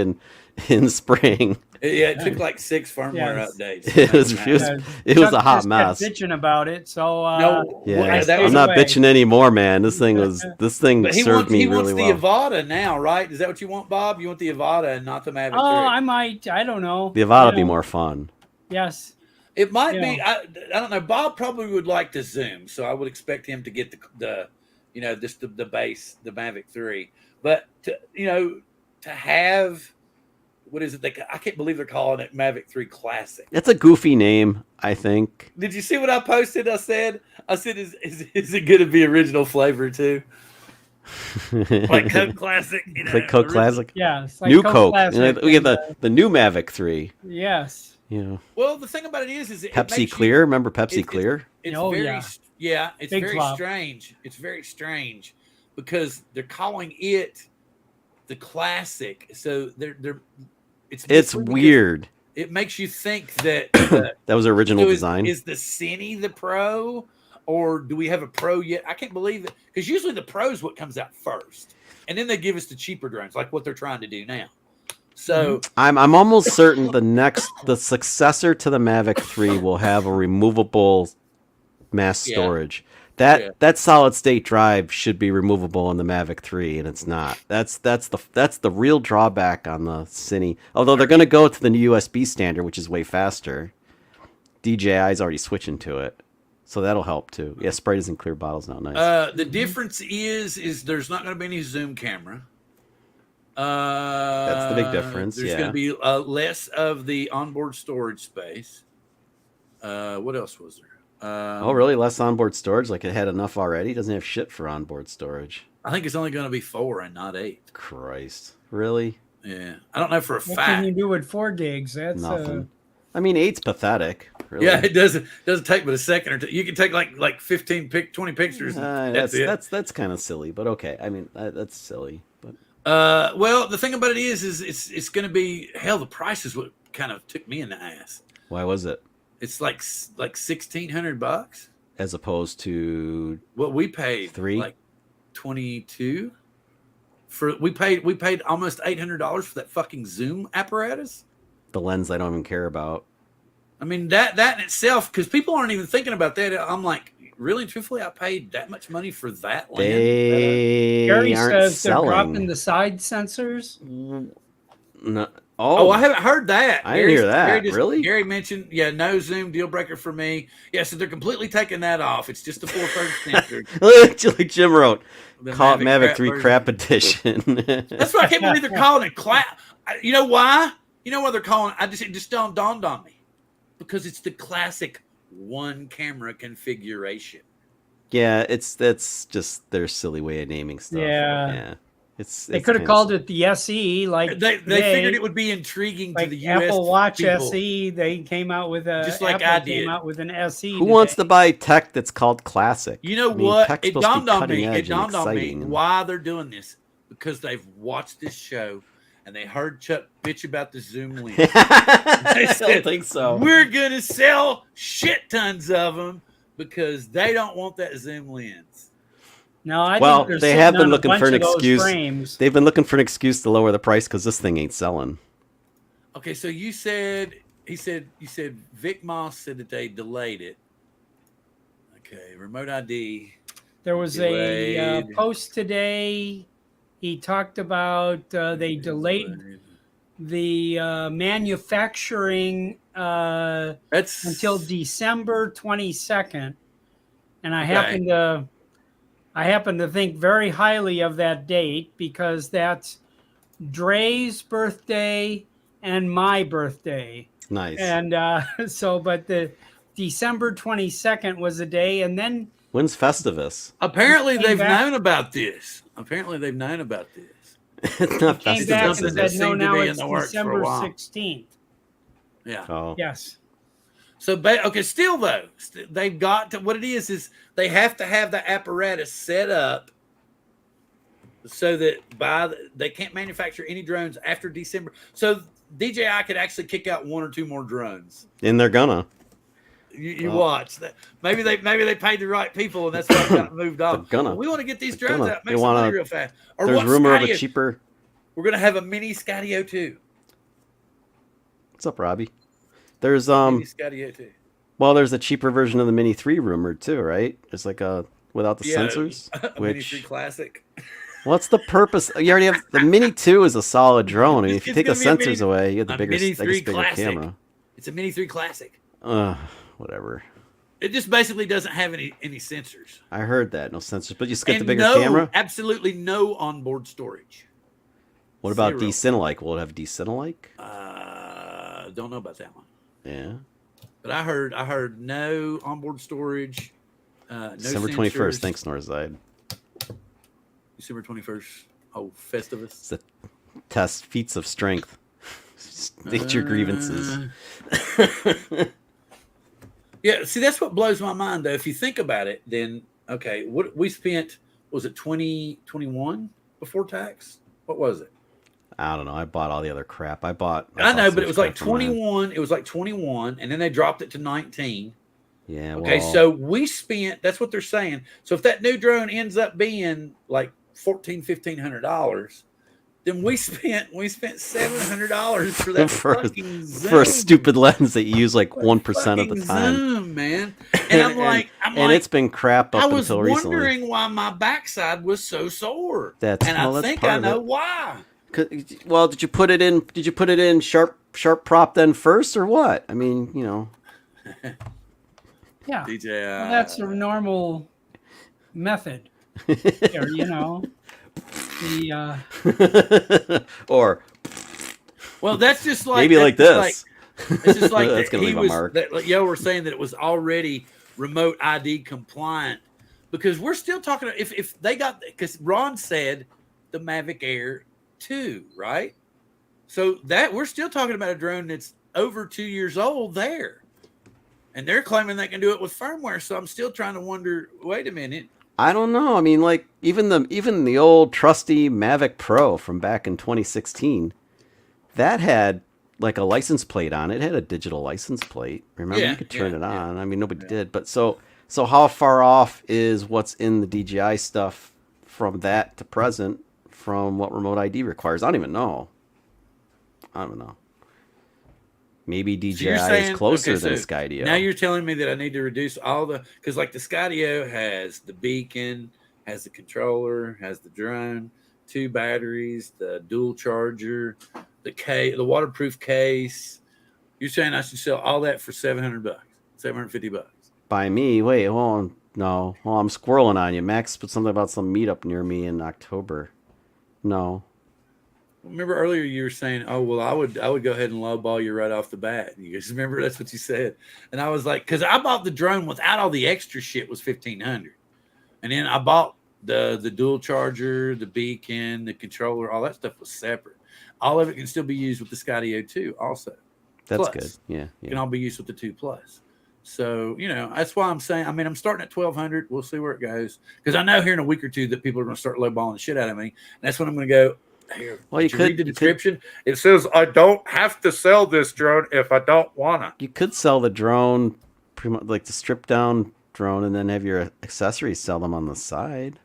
in spring. Yeah, it took like 6 firmware Yes. updates. It was a Chuck hot just kept mess. bitching about it, so No, Yeah, well, that I'm was not away. bitching anymore, man. This thing But he served wants me really the well. Avada now, right? Is that what you want, Bob? You want the Avada and not the Mavic 3? oh, I might. I don't know. The Avada You would be know, more fun. Yes. It might Yeah. be. I don't know. Bob probably would like to zoom, so I would expect him to get the just the base, the Mavic 3. But to have, what is it? I can't believe they're calling it Mavic 3 Classic. It's a goofy name, I think. Did you see what I posted? I said, is it going to be original flavor too? Like Coke Classic, It's like Coke Classic. Yes. Like New Coke. Classic We get and, the new Mavic 3. yes. You know, Well, the thing about it is it Pepsi makes Clear. Remember Pepsi it's- Clear? It's Oh, very, yeah. it's Big very flop. strange. It's very strange because they're calling it the classic. So it's It's misleading because weird. It makes you think that That was original so design. Is the Cine the Pro, or do we have a Pro yet? I can't believe it because usually the Pro is what comes out first, and then they give us the cheaper drones, like what they're trying to do now. So I'm almost certain the successor to the Mavic 3 will have a removable mass Yeah. storage. Yeah. That solid state drive should be removable in the Mavic 3, and it's not. That's the real drawback on the Cine. Although they're going to go to the new USB standard, which is way faster. DJI's already switching to it, so that'll help too. Yeah, Sprite is in clear bottles now. Nice. the difference is there's not going to be any zoom camera. That's the big difference. There's Yeah. going to be less of the onboard storage space. What else was there? Oh, really? Less onboard storage? Like it had enough already? It doesn't have shit for onboard storage. I think it's only going to be 4 and not 8. Christ. Really? Yeah, I don't know for a What fact. can you do with 4 gigs? That's Nothing. I mean, 8's pathetic. Really. Yeah, it doesn't take but a second or two. You can take like 20 pictures. And That's kind of silly, but okay. I mean, that's silly. But well, the thing about it is it's going to be hell. The price is what kind of took me in the ass. why was it? It's like $1,600 As opposed to what we paid. $3? Like 22 for we paid almost $800 for that fucking zoom apparatus. the lens I don't even care about. I mean that in itself, because people aren't even thinking about that. I'm like, really, truthfully, I paid that much money for that lens. They Gary aren't says they're dropping selling. the side sensors. No. Oh, I haven't heard that. I didn't hear that. Really? Gary mentioned, no zoom deal breaker for me. Yeah, so they're completely taking that off. It's just a 4/3 sensor. Like Jim wrote, The call it Mavic Crap 3 version. Crap Edition. That's why I can't believe they're calling it clap. You know why? You know why they're calling it? It just dawned on me. Because it's the classic one camera configuration. Yeah, that's just their silly way of naming stuff. Yeah. They could have called it the SE, like They figured it would be intriguing like to the US Apple Watch people. SE. They came out with a Just like Apple I came did. out with an SE. Who wants to buy tech that's called classic? You know I mean, what? tech's It supposed to be dawned on cutting me. It edge and dawned on me exciting. why they're doing this. Because they've watched this show and they heard Chuck bitch about the zoom lens. I said, don't think so. We're gonna sell shit tons of them because they don't want that zoom lens. No, I Well, think they they're have sitting been on a looking bunch for an of those excuse. frames. They've been looking for an excuse to lower the price because this thing ain't selling. Okay, so you said Vic Moss said that they delayed it. Okay, remote ID. There was a Delayed. post today. He talked about they delayed the manufacturing That's until December 22nd, and I happen to think very highly of that date because that's Dre's birthday and my birthday. Nice. And but the December 22nd was the day, and then When's Festivus? apparently Came they've back- known about this. It's not came back Festivus. and that said, no, seemed to now be in it's the works for a December while. 16th. Yeah. Oh. Yes. So, okay, still though, they've got to. What it is they have to have the apparatus set up so that they can't manufacture any drones after December. So DJI could actually kick out one or two more drones. And they're gonna. You watch that. Maybe they paid the right people, and that's why they got moved off. They're gonna. We want to get these They're drones gonna. out, They make some wanna- money real fast. Or There's what rumor of a Skydio- cheaper. We're gonna have a mini Skydio 2. What's up, Robbie? There's Mini Skydio 2. well, there's a cheaper version of the Mini 3 rumored too, right? It's like a without the sensors. A Mini 3 Classic. What's the purpose? You already have the Mini 2 is a solid drone. I mean, if you It's take the gonna be a sensors Mini- away, you have the a bigger, Mini I guess, 3 bigger Classic. camera. It's a Mini 3 Classic. Whatever. It just basically doesn't have any sensors. I heard that no sensors, but you just get the And bigger no, camera. absolutely no onboard storage. What about Zero. Decinelike? Will it have Decinelike? Don't know about that one. Yeah. But I heard no onboard storage. No December sensors. 21st. Thanks, Norzide. December 21st. Oh, Festivus. It's a test feats of strength. State your grievances. Yeah, see, that's what blows my mind, though. If you think about it, then, okay, what we spent, was it 2021 before tax? What was it? I don't know. I bought all the other crap. I I bought know, so but it much was like crap for mine. 21. It was like 21, and then they dropped it to 19. Yeah. Okay, well, so we spent, that's what they're saying. So if that new drone ends up being like $1,500, then we spent $700 for that fucking Zoom. for a stupid lens that you use like 1% of the Fucking time. Zoom, man. And I'm like, and it's been crap up I was until recently. wondering why my backside was so sore. That's and well, I that's think part I of know it. why. Well, did you put it in? Did you put it in sharp prop then first, or what? I mean, you know. Yeah. DJI. Well, that's a normal method. Or, you know, the or Well, that's just like maybe like that's this. It's just like That's that gonna he leave a was. mark. That, like, yo, we're saying that it was already remote ID compliant because we're still talking. If they got, because Ron said the Mavic Air 2, right? So that we're still talking about a drone that's over 2 years old there. And they're claiming they can do it with firmware. So I'm still trying to wonder, wait a minute. I don't know. I mean, like even the old trusty Mavic Pro from back in 2016, that had like a license plate on it. It had a digital license plate. Remember, you could turn it on. I mean, nobody did. But so how far off is what's in the DJI stuff from that to present from what remote ID requires? I don't even know. I don't know. Maybe DJI is closer than Skydio. Now you're telling me that I need to reduce all the, because like the Skydio has the beacon, has the controller, has the drone, 2 batteries, the dual charger, the waterproof case. You're saying I should sell all that for $700, $750? By me? Wait, hold on. No, I'm squirreling on you. Max put something about some meetup near me in October. No. Remember earlier you were saying, oh, well, I would go ahead and lowball you right off the bat. You guys remember that's what you said. And I was like, because I bought the drone without all the extra shit was $1,500. And then I bought the dual charger, the beacon, the controller, all that stuff was separate. All of it can still be used with the Skydio 2 also. That's good. Yeah. Can all be used with the 2 Plus. So, that's why I'm saying, I'm starting at 1,200. We'll see where it goes. Because I know here in a week or two that people are going to start lowballing the shit out of me. And that's when I'm going to go, here, well, you could read the description. It says I don't have to sell this drone if I don't wanna. You could sell the drone, pretty much like the stripped down drone, and then have your accessories, sell them on the side.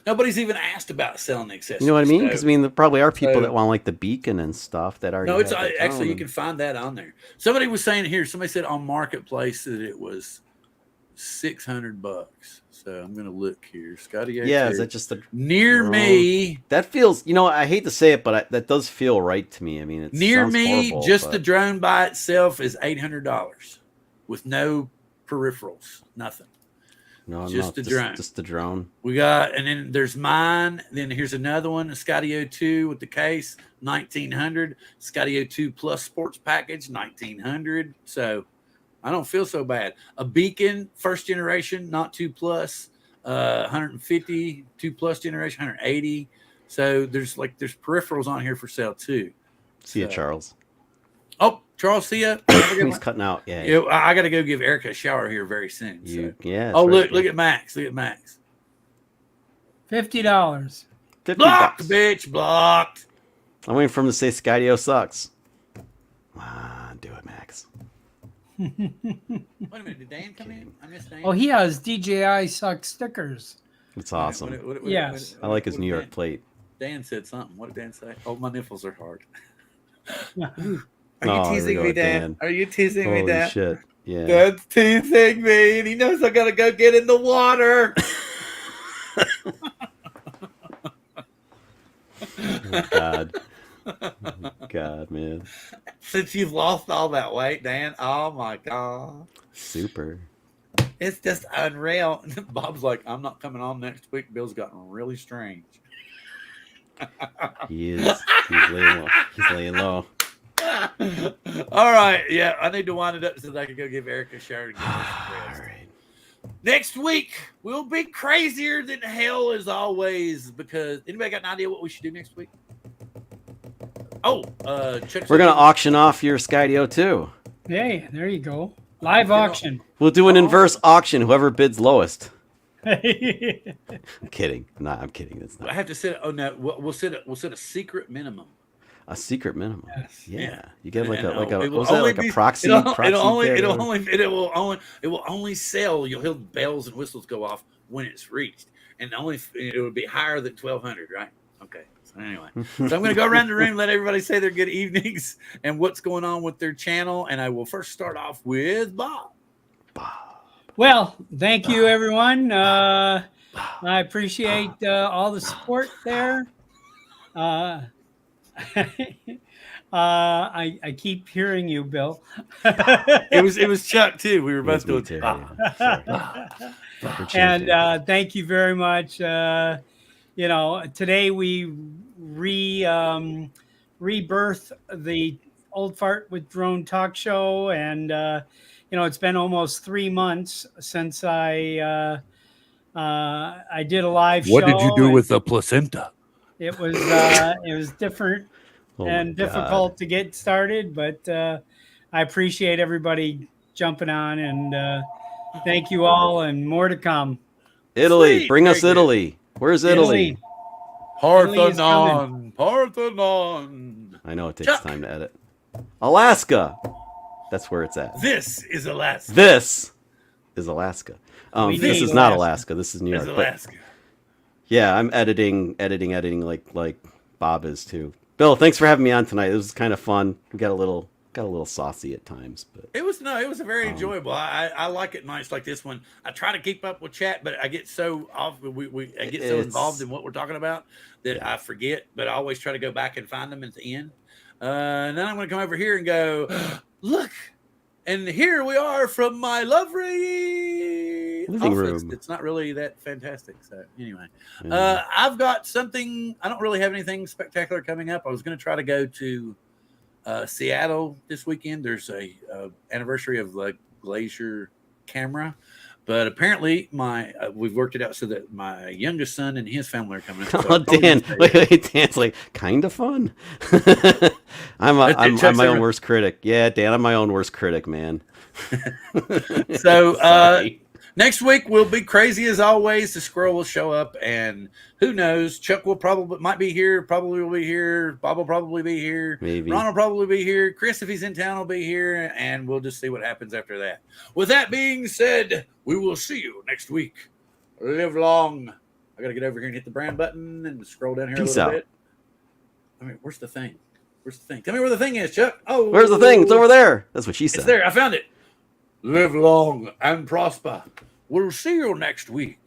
Nobody's even asked about selling the accessories. You know what I mean? Because there probably are people that want like the beacon and stuff that are. No, it's actually you can find that on there. Somebody was saying here. Somebody said on Marketplace that it was $600. So I'm gonna look here. Skydio. Yeah, is that just the near drone? Me? That feels. I hate to say it, but that does feel right to me. I mean, it's near me. Horrible, just the drone by itself is $800 with no peripherals, nothing. No, just the drone. Just the drone. We got, and then there's mine. Then here's another one, a Skydio 2 with the case, $1,900. Skydio 2 Plus Sports Package, $1,900. So I don't feel so bad. A beacon, first generation, not 2 Plus, 150, 2 Plus generation, 180. So there's peripherals on here for sale too. See ya, Charles. Oh, Charles, see ya. He's cutting out. Yeah. I got to go give Erica a shower here very soon. Yeah. Oh, look at Max. Look at Max. $50. Blocked, bitch, blocked. I'm waiting for him to say Skydio sucks. Come on, do it, Max. Wait a minute, did Dan come in? I missed Dan. Oh, he has DJI suck stickers. It's awesome. Yes. I like his New York plate. Dan said something. What did Dan say? Oh, my nipples are hard. Are you teasing me, Dan? Are you teasing me, Dan? Holy shit. Yeah. Dad's teasing me, and he knows I gotta go get in the water. Oh, God. God, man. Since you've lost all that weight, Dan, oh my God. Super. It's just unreal. Bob's like, I'm not coming on next week. Bill's gotten really strange. He is. He's laying low. He's laying low. All right. Yeah, I need to wind it up so that I can go give Erica a shower. All right. Next week, we'll be crazier than hell as always because anybody got an idea what we should do next week? Oh, we're going to auction off your Skydio too. Hey, there you go. Live auction. We'll do an inverse auction. Whoever bids lowest. I'm kidding. I'm kidding. That's not. I have to set. Oh no, we'll set a secret minimum. A secret minimum. Yes. Yeah. You get like a a proxy. It will only sell. You'll hear bells and whistles go off when it's reached, and it would be higher than 1,200, right? Okay. So anyway, so I'm going to go around the room, let everybody say their good evenings and what's going on with their channel, and I will first start off with Bob. Well, thank you, everyone. I appreciate all the support there. I keep hearing you, Bill. It was Chuck too. We were both doing too. And thank you very much. Today we rebirth the Old Fart with Drone talk show, and it's been almost 3 months since I did a live show. What did you do with the placenta? It was different and difficult to get started, but I appreciate everybody jumping on, and thank you all, and more to come. Italy, Sweet, bring us very good. Italy. Where's Italy? Italy is Parthenon. Parthenon. I know it takes Chuck. time to edit. Alaska. That's where it's at. This is Alaska. This is Alaska. We This need is not Alaska. Alaska. This is New This York. is But Alaska. yeah, I'm editing like Bob is too. Bill, thanks for having me on tonight. It was kind of fun. We got a little saucy at times, but It was very enjoyable. I like it nights like this one. I try to keep up with chat, but I get so off. I get so involved in what we're talking about that I forget. But I always try to go back and find them at the end. And then I'm going to come over here and go, look, and here we are from my lovely Living office. room. It's not really that fantastic. So anyway, Yeah. I've got something. I don't really have anything spectacular coming up. I was going to try to go to Seattle this weekend. There's a anniversary of the Glacier camera, but apparently we've worked it out so that my youngest son and his family are coming. So Oh, I told him Dan! to stay. Wait, Dan's like kind of fun. I'm my own worst critic. Yeah, Dan, I'm my own worst critic, man. So Sorry. next week will be crazy as always. The squirrel will show up, and who knows? Chuck might be here. Probably will be here. Bob will probably be here. Maybe. Ron will probably be here. Chris, if he's in town, will be here, and we'll just see what happens after that. With that being said, we will see you next week. Live long. I gotta get over here and hit the brand button and scroll down here Peace a little out. bit. I mean, where's the thing? Where's the thing? Tell me where the thing is, Chuck. Oh, Where's the thing? It's over there. That's what she said. It's there. I found it. Live long and prosper. We'll see you next week.